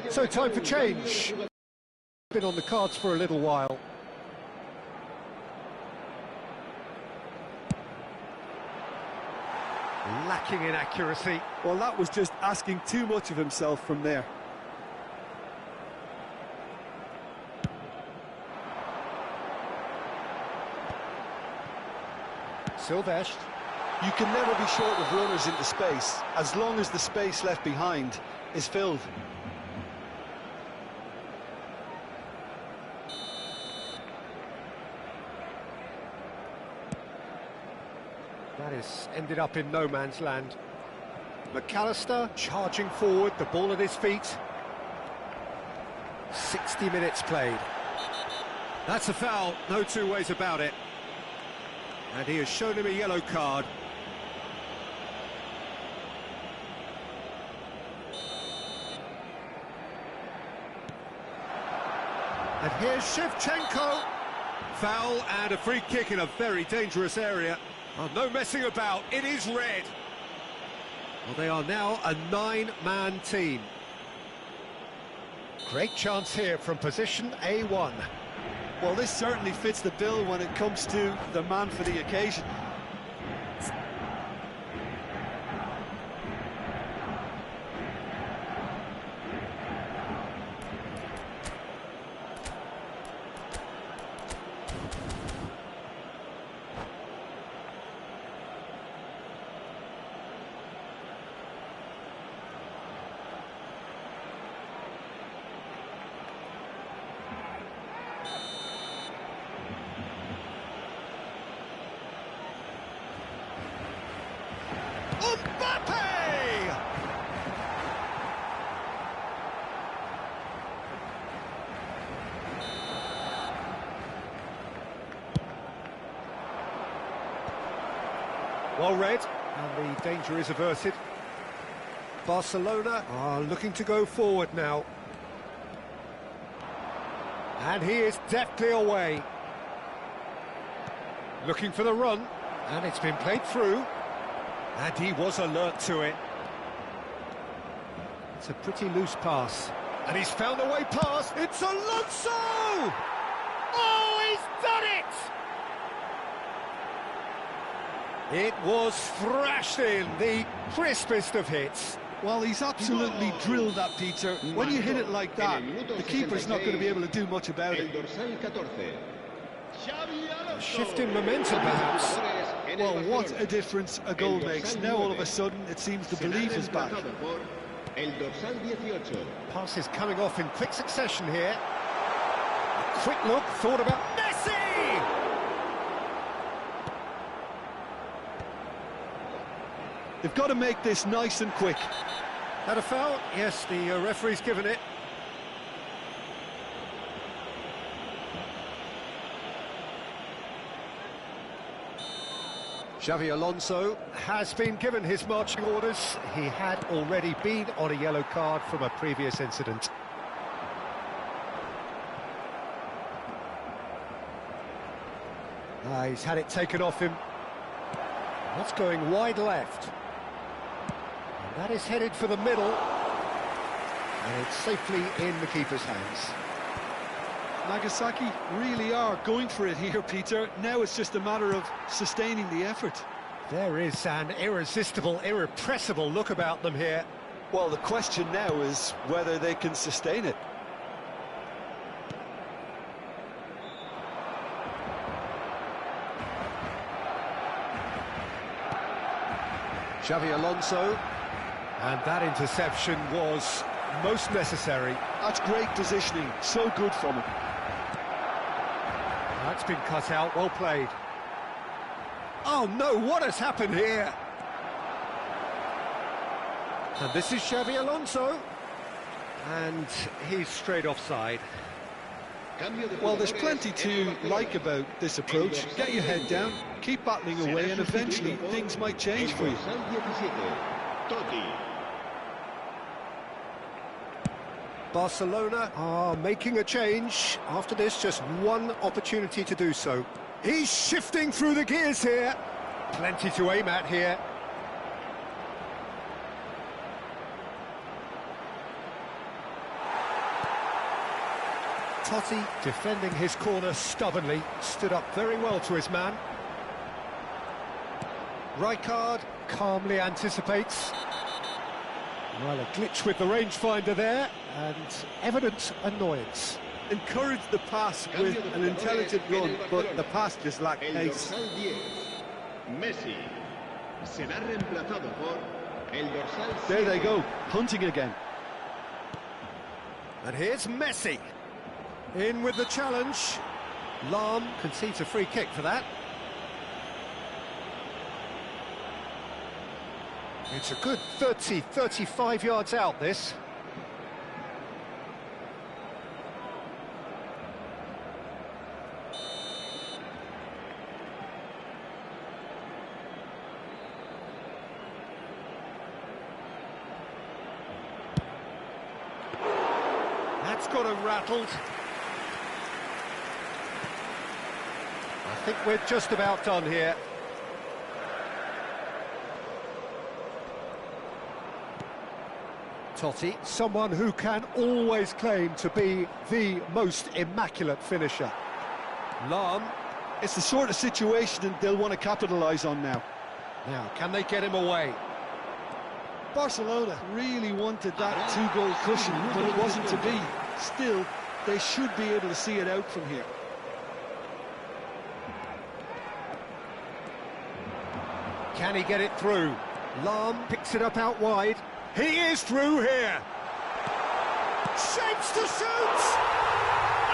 So time for change. Been on the cards for a little while. Lacking in accuracy. Well, that was just asking too much of himself from there. Silvestre. You can never be short of runners into space, as long as the space left behind is filled. That has ended up in no man's land. McAllister charging forward, the ball at his feet. 60 minutes played. That's a foul, no two ways about it. And he has shown him a yellow card. And here's Shevchenko. Foul and a free kick in a very dangerous area. Oh, no messing about, it is red. Well, they are now a 9-man team. Great chance here from position A1. Well, this certainly fits the bill when it comes to the man for the occasion. Well read, and the danger is averted. Barcelona are looking to go forward now. And he is deftly away. Looking for the run, and it's been played through. And he was alert to it. It's a pretty loose pass. And he's found a way past. It's Alonso! Oh, he's done it! It was thrashed in, the crispest of hits. Well, he's absolutely drilled that, Peter. When you hit it like that, the keeper's not going to be able to do much about it. A shift in momentum, perhaps. Well, what a difference a goal makes. Now, all of a sudden, it seems the belief is back. Passes coming off in quick succession here. A quick look, thought about Messi! They've got to make this nice and quick. Had a foul? Yes, the referee's given it. Xavi Alonso has been given his marching orders. He had already been on a yellow card from a previous incident. He's had it taken off him. That's going wide left. And that is headed for the middle. And it's safely in the keeper's hands. Nagasaki really are going for it here, Peter. Now it's just a matter of sustaining the effort. There is an irresistible, irrepressible look about them here. Well, the question now is whether they can sustain it. Xavi Alonso, and that interception was most necessary. That's great positioning, so good from him. That's been cut out, well played. Oh no, what has happened here? And this is Xavi Alonso, and he's straight offside. Well, there's plenty to like about this approach. Get your head down, keep battling away, and eventually things might change for you. Barcelona are making a change. After this, just one opportunity to do so. He's shifting through the gears here. Plenty to aim at here. Totti, defending his corner stubbornly, stood up very well to his man. Rijkaard calmly anticipates. Well, a glitch with the rangefinder there, and evident annoyance. Encouraged the pass with an intelligent run, but the pass just lacked pace. Messi será reemplazado por el dorsal. There they go, hunting again. And here's Messi. In with the challenge. Lahm concedes a free kick for that. It's a good 30, 35 yards out, this. That's got him rattled. I think we're just about done here. Totti, someone who can always claim to be the most immaculate finisher. Lahm. It's the sort of situation they'll want to capitalise on now. Now, can they get him away? Barcelona really wanted that two-goal cushion, but it wasn't to be. Still, they should be able to see it out from here. Can he get it through? Lahm picks it up out wide. He is through here. Shapes to shoot!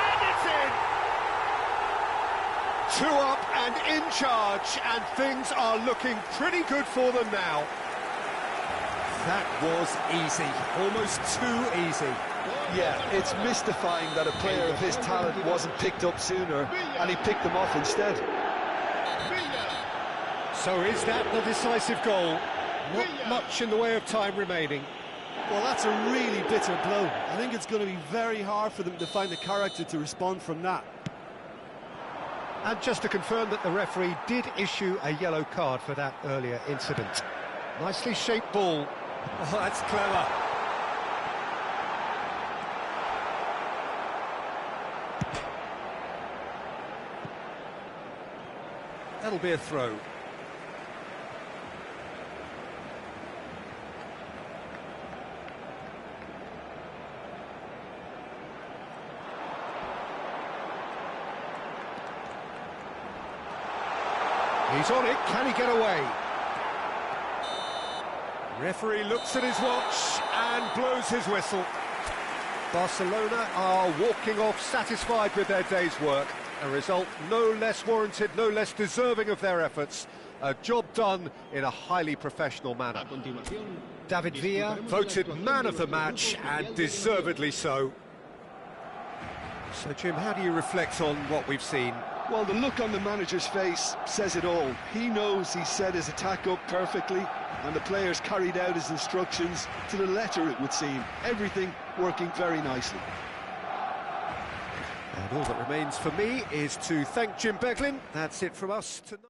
And it's in! 2 up and in charge, and things are looking pretty good for them now. That was easy, almost too easy. Yeah, it's mystifying that a player of his talent wasn't picked up sooner, and he picked them off instead. So is that the decisive goal? Not much in the way of time remaining. Well, that's a really bitter blow. I think it's going to be very hard for them to find the character to respond from that. And just to confirm that the referee did issue a yellow card for that earlier incident. Nicely shaped ball. Oh, that's clever. That'll be a throw. He's on it, can he get away? Referee looks at his watch and blows his whistle. Barcelona are walking off satisfied with their day's work. A result no less warranted, no less deserving of their efforts. A job done in a highly professional manner. A continuación, David Villa, disfrutaremos de la voted actuación man de of the nuestro match, grupo oficial and de deservedly so. So, Jim, how do you reflect on what we've seen? Well, the look on the manager's face says it all. He knows he set his attack up perfectly, and the players carried out his instructions to the letter, it would seem. Everything working very nicely. And all that remains for me is to thank Jim Beglin. That's it from us tonight.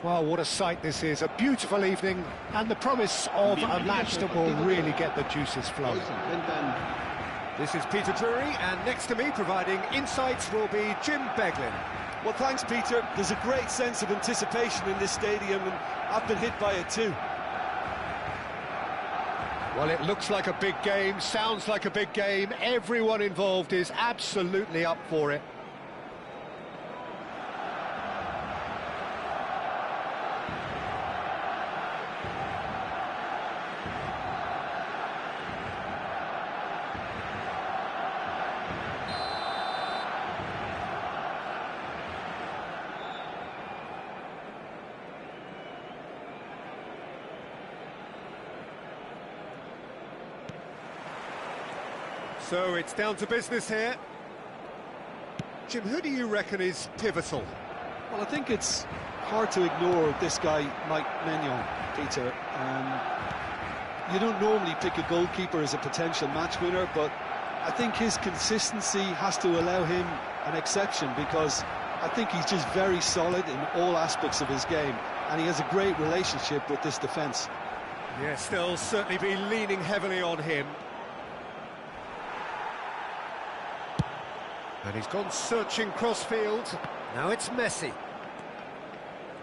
Well, what a sight this is, a beautiful evening, and the promise of a match that will really get the juices flowing. This is Peter Drury, and next to me, providing insights, will be Jim Beglin. Well, thanks, Peter. There's a great sense of anticipation in this stadium, and I've been hit by it too. Well, it looks like a big game, sounds like a big game. Everyone involved is absolutely up for it. So it's down to business here. Jim, who do you reckon is pivotal? Well, I think it's hard to ignore this guy, Mike Maignan, Peter. You don't normally pick a goalkeeper as a potential match winner, but I think his consistency has to allow him an exception, because I think he's just very solid in all aspects of his game, and he has a great relationship with this defence. Yes, they'll certainly be leaning heavily on him. And he's gone searching crossfield. Now it's Messi.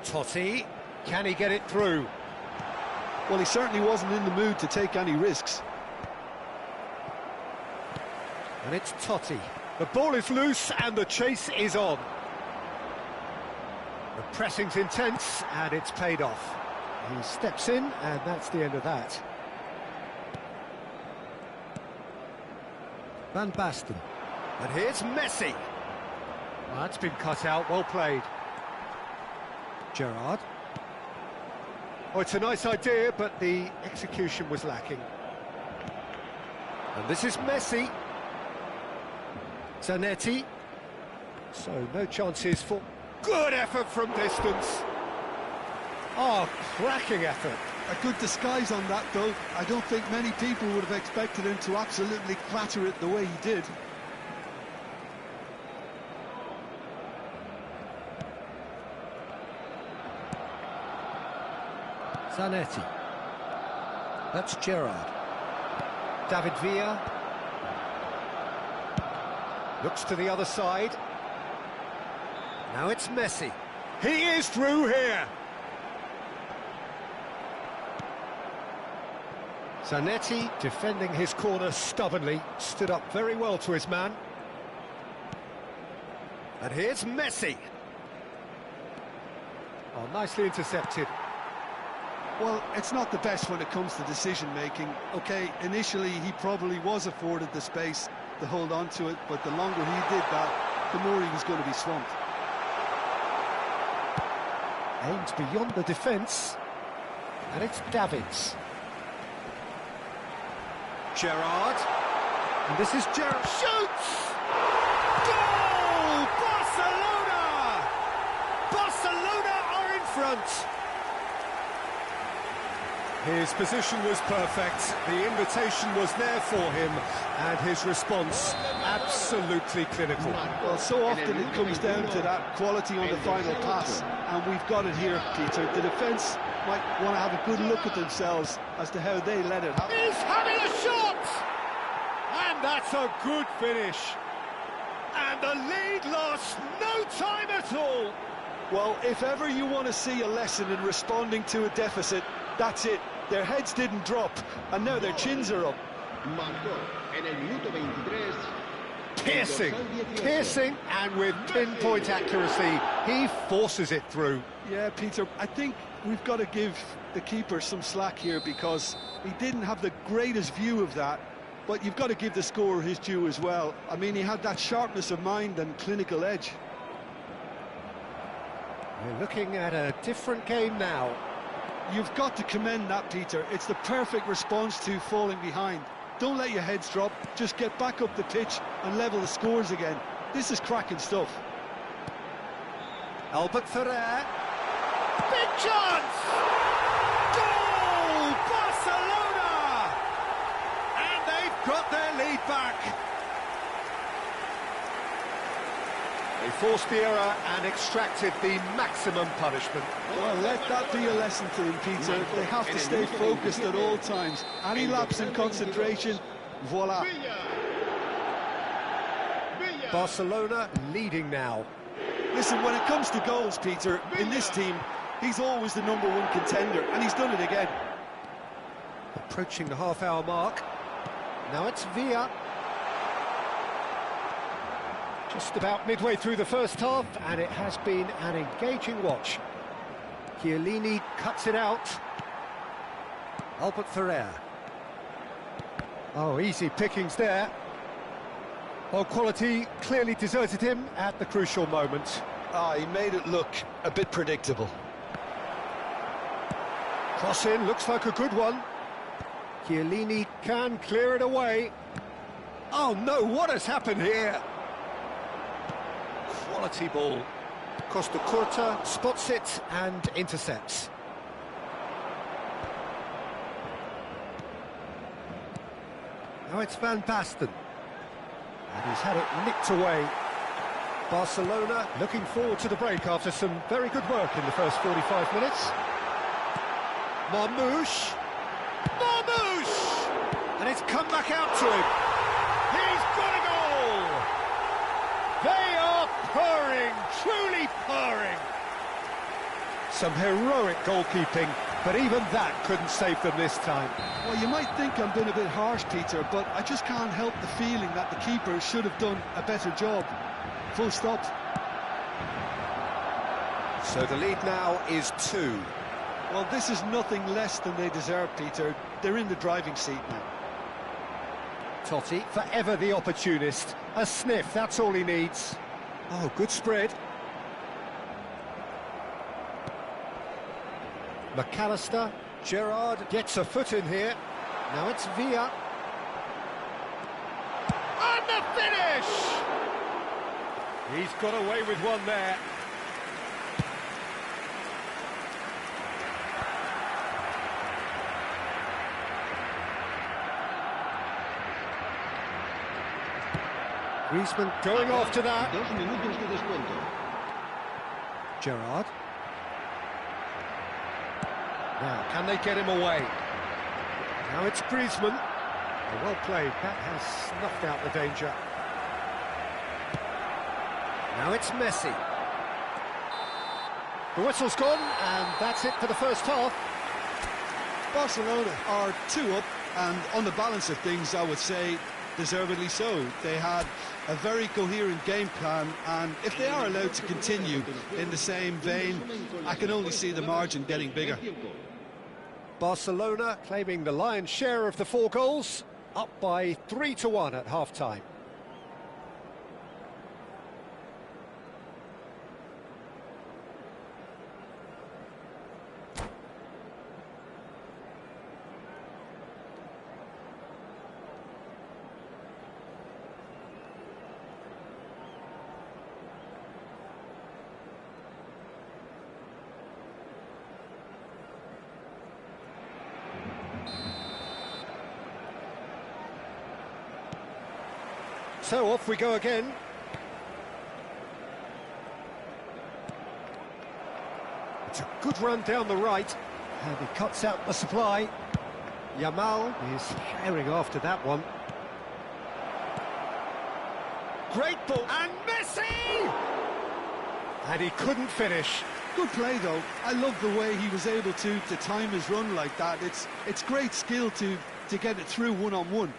Totti, can he get it through? Well, he certainly wasn't in the mood to take any risks. And it's Totti. The ball is loose and the chase is on. The pressing's intense and it's paid off. He steps in and that's the end of that. Van Basten. And here's Messi. Well, that's been cut out, well played. Gerrard. Oh, it's a nice idea, but the execution was lacking. And this is Messi. Zanetti. So, no chances for... Good effort from distance. Oh, cracking effort. A good disguise on that, though. I don't think many people would have expected him to absolutely clatter it the way he did. Zanetti. That's Gerrard. David Villa. Looks to the other side. Now it's Messi. He is through here. Zanetti, defending his corner stubbornly, stood up very well to his man. And here's Messi. Oh, nicely intercepted. Well, it's not the best when it comes to decision-making. OK, initially he probably was afforded the space to hold on to it, but the longer he did that, the more he was going to be swamped. Aimed beyond the defence, and it's Davids. Gerrard, and this is Gerrard. Shoots! Goal! Barcelona! Barcelona are in front. His position was perfect, the invitation was there for him, and his response absolutely clinical. Well, so often it comes down to that quality on the final pass, and we've got it here, Peter. The defence might want to have a good look at themselves as to how they let it happen. He's having a shot! And that's a good finish. And the lead lost no time at all. Well, if ever you want to see a lesson in responding to a deficit, that's it. Their heads didn't drop, and now their chins are up. Piercing, and with pinpoint accuracy, he forces it through. Yeah, Peter, I think we've got to give the keeper some slack here, because he didn't have the greatest view of that, but you've got to give the scorer his due as well. I mean, he had that sharpness of mind and clinical edge. We're looking at a different game now. You've got to commend that, Peter. It's the perfect response to falling behind. Don't let your heads drop, just get back up the pitch and level the scores again. This is cracking stuff. Albert Ferrer. Big chance! Goal! Barcelona! And they've got their lead back. They forced the error and extracted the maximum punishment. Well, let that be a lesson to them, Peter. They have to stay focused at all times. Any lapse in concentration, voila. Barcelona leading now. Listen, when it comes to goals, Peter, in this team, he's always the #1 contender, and he's done it again. Approaching the half-hour mark. Now it's Villa. Just about midway through the first half, and it has been an engaging watch. Chiellini cuts it out. Albert Ferrer. Oh, easy pickings there. Well, quality clearly deserted him at the crucial moment. He made it look a bit predictable. Cross in, looks like a good one. Chiellini can clear it away. Oh no, what has happened here? Quality ball. Costa Curta spots it and intercepts. Now it's Van Basten. And he's had it nicked away. Barcelona looking forward to the break after some very good work in the first 45 minutes. Marmouche! And it's come back out to him. He's got a goal! They are purring, truly purring. Some heroic goalkeeping, but even that couldn't save them this time. Well, you might think I'm being a bit harsh, Peter, but I just can't help the feeling that the keeper should have done a better job. Full stop. So the lead now is 2. Well, this is nothing less than they deserve, Peter. They're in the driving seat now. Totti, forever the opportunist. A sniff, that's all he needs. Oh, good spread. McAllister, Gerrard gets a foot in here. Now it's Villa. And the finish! He's got away with one there. Griezmann going after that. 2 minutos de descuento. Gerrard. Now, can they get him away? Now it's Griezmann. Oh, well played. That has snuffed out the danger. Now it's Messi. The whistle's gone, and that's it for the first half. Barcelona are 2 up, and on the balance of things, I would say deservedly so. They had a very coherent game plan, and if they are allowed to continue in the same vein, I can only see the margin getting bigger. Barcelona claiming the lion's share of the 4 goals, up by 3-1 at half-time. So off we go again. It's a good run down the right, and he cuts out the supply. Yamal is herring after that one. Great ball, and Messi! And he couldn't finish. Good play, though. I love the way he was able to time his run like that. It's great skill to get it through one-on-one.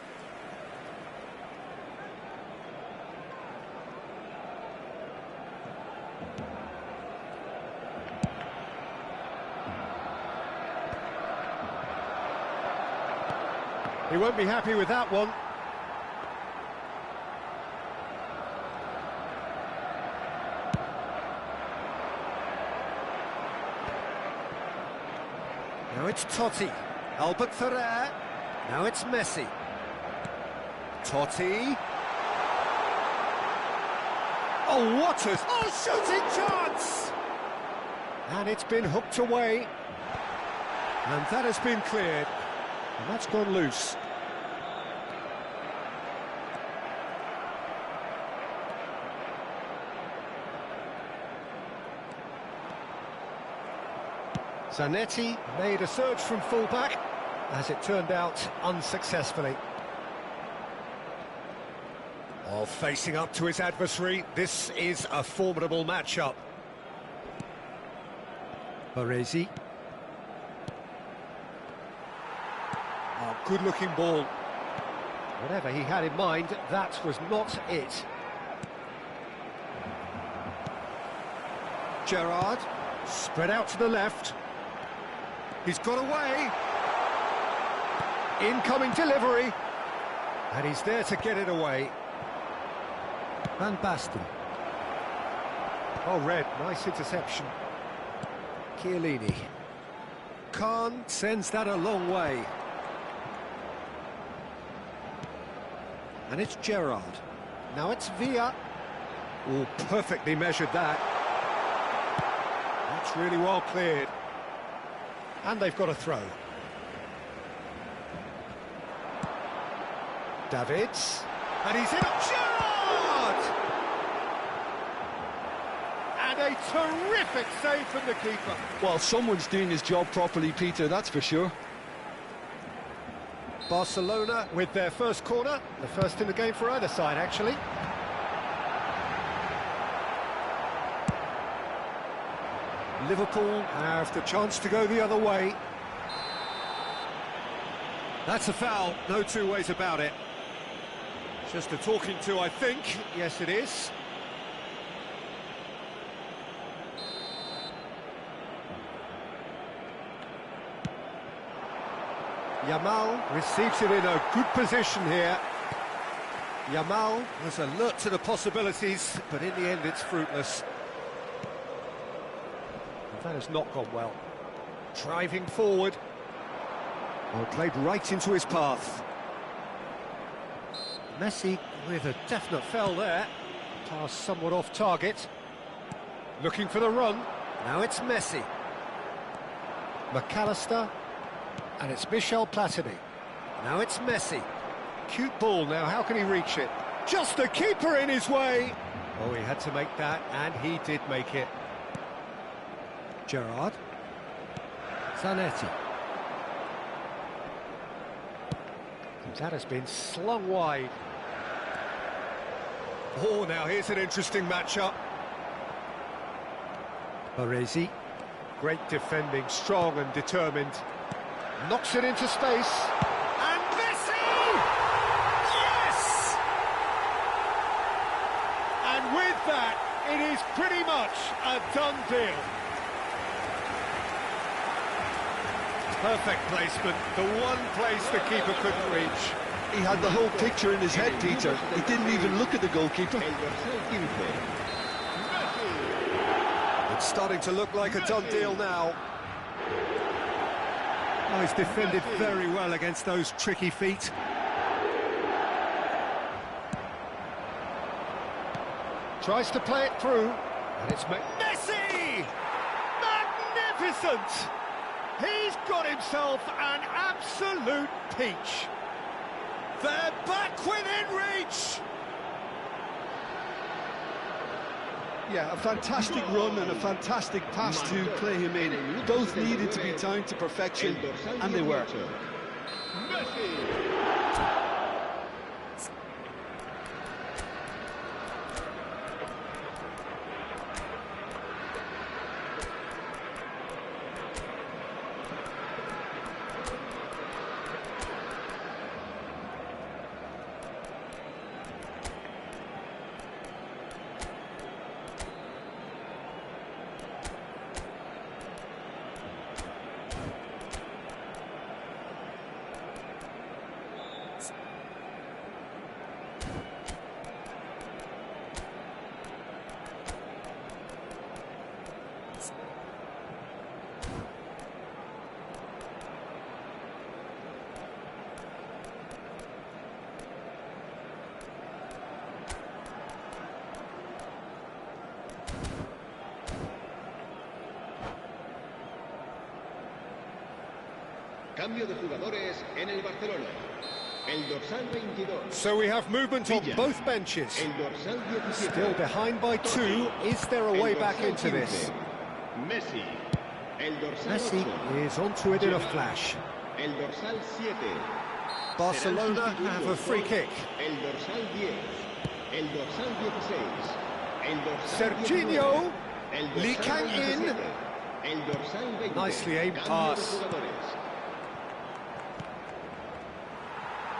He won't be happy with that one. Now it's Totti. Albert Ferrer. Now it's Messi. Totti. Oh, what a... Oh, shooting chance! And it's been hooked away. And that has been cleared. And that's gone loose. Zanetti made a surge from full-back, as it turned out unsuccessfully. Oh, facing up to his adversary, this is a formidable matchup. Baresi. Oh, good-looking ball. Whatever he had in mind, that was not it. Gerrard, spread out to the left. He's got away. Incoming delivery. And he's there to get it away. Van Basten. Oh, Red, nice interception. Chiellini. Khan sends that a long way. And it's Gerrard. Now it's Villa. Oh, perfectly measured that. That's really well cleared. And they've got a throw. Davids. And he's in. Gerrard! And a terrific save from the keeper. Well, someone's doing his job properly, Peter, that's for sure. Barcelona with their first corner, the first in the game for either side, actually. Liverpool have the chance to go the other way. That's a foul, no two ways about it. Just a talking to, I think. Yes, it is. Yamal receives it in a good position here. Yamal was alert to the possibilities, but in the end it's fruitless. And that has not gone well. Driving forward. Well, played right into his path. Messi with a definite foul there. Pass somewhat off target. Looking for the run. Now it's Messi. McAllister. And it's Michel Platini. Now it's Messi. Cute ball now, how can he reach it? Just the keeper in his way! Oh, he had to make that, and he did make it. Gerrard. Zanetti. And that has been slung wide. Oh, now here's an interesting matchup. Baresi. Great defending, strong and determined. Knocks it into space. And Messi! Yes! And with that, it is pretty much a done deal. Perfect placement, the one place the keeper couldn't reach. He had the whole picture in his head, Peter. He didn't even look at the goalkeeper. It's starting to look like a done deal now. Oh, he's defended very well against those tricky feet. Tries to play it through, and it's Messi! Magnificent! He's got himself an absolute peach. They're back within reach! Yeah, a fantastic run and a fantastic pass to play him in. Both needed to be timed to perfection, and they were. Cambio de jugadores en el Barcelona. El dorsal 22. So we have movement on both benches. El dorsal 17. Still behind by two. Is there a way back into this? Messi. El dorsal Messi 8. is onto it in a flash. El dorsal 7. Barcelona have a free kick. El dorsal 10. El dorsal 16. El dorsal Serginho, 19. El dorsal Lee Kang in. 27. El dorsal 20. Nicely aimed Cambio de pass. jugadores.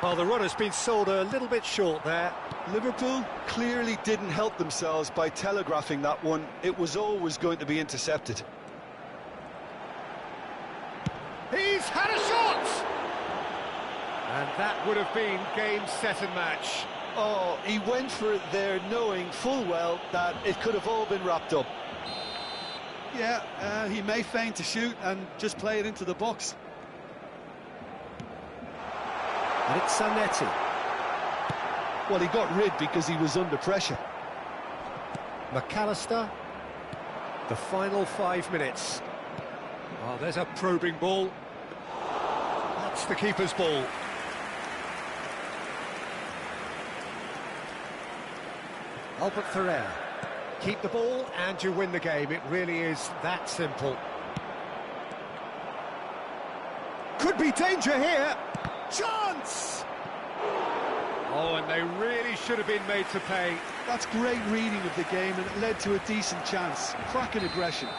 Well, the run has been sold a little bit short there. Liverpool clearly didn't help themselves by telegraphing that one. It was always going to be intercepted. He's had a shot! And that would have been game, set and match. Oh, he went for it there knowing full well that it could have all been wrapped up. Yeah, he may feign to shoot and just play it into the box. And it's Zanetti. Well, he got rid because he was under pressure. McAllister. The final 5 minutes. Oh, there's a probing ball. That's the keeper's ball. Albert Ferrer. Keep the ball and you win the game. It really is that simple. Could be danger here. Chance! Oh, and they really should have been made to pay. That's great reading of the game, and it led to a decent chance. Cracking aggression.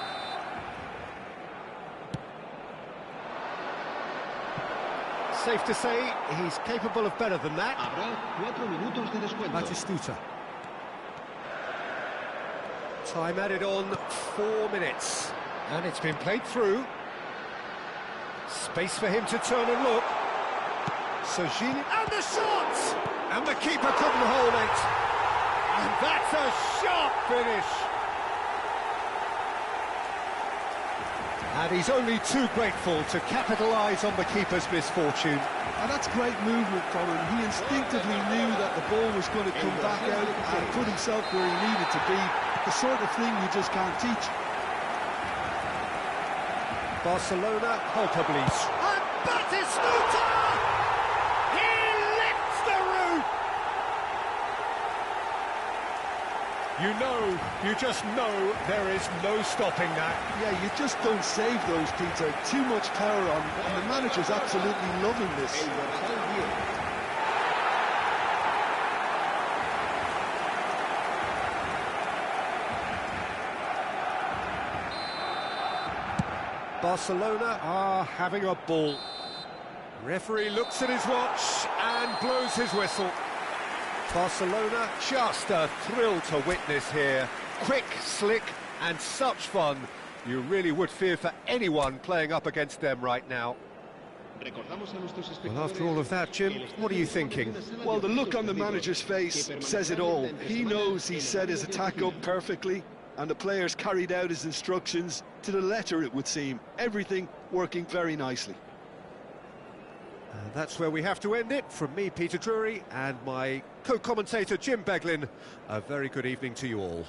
Safe to say, he's capable of better than that. Habrá 4 minutos de descuento. Batistuta. Time added on 4 minutes. And it's been played through. Space for him to turn and look. Serginho, and the shot! And the keeper couldn't hold it. And that's a sharp finish. And he's only too grateful to capitalise on the keeper's misfortune. And that's great movement from him. He instinctively knew that the ball was going to come back out and put himself where he needed to be. The sort of thing you just can't teach. Barcelona, Holterblies. And Batistuta! He lifts the roof! You just know there is no stopping that. Yeah, you just don't save those, Peter. Too much power on, and the manager's absolutely loving this. El dorsal 10. Barcelona are having a ball. Referee looks at his watch and blows his whistle. Barcelona, just a thrill to witness here. Quick, slick, and such fun. You really would fear for anyone playing up against them right now. Well, after all of that, Jim, what are you thinking? Well, the look on the manager's face says it all. He knows he set his attack up perfectly, and the players carried out his instructions to the letter, it would seem. Everything working very nicely. And that's where we have to end it. From me, Peter Drury, and my co-commentator, Jim Beglin, a very good evening to you all.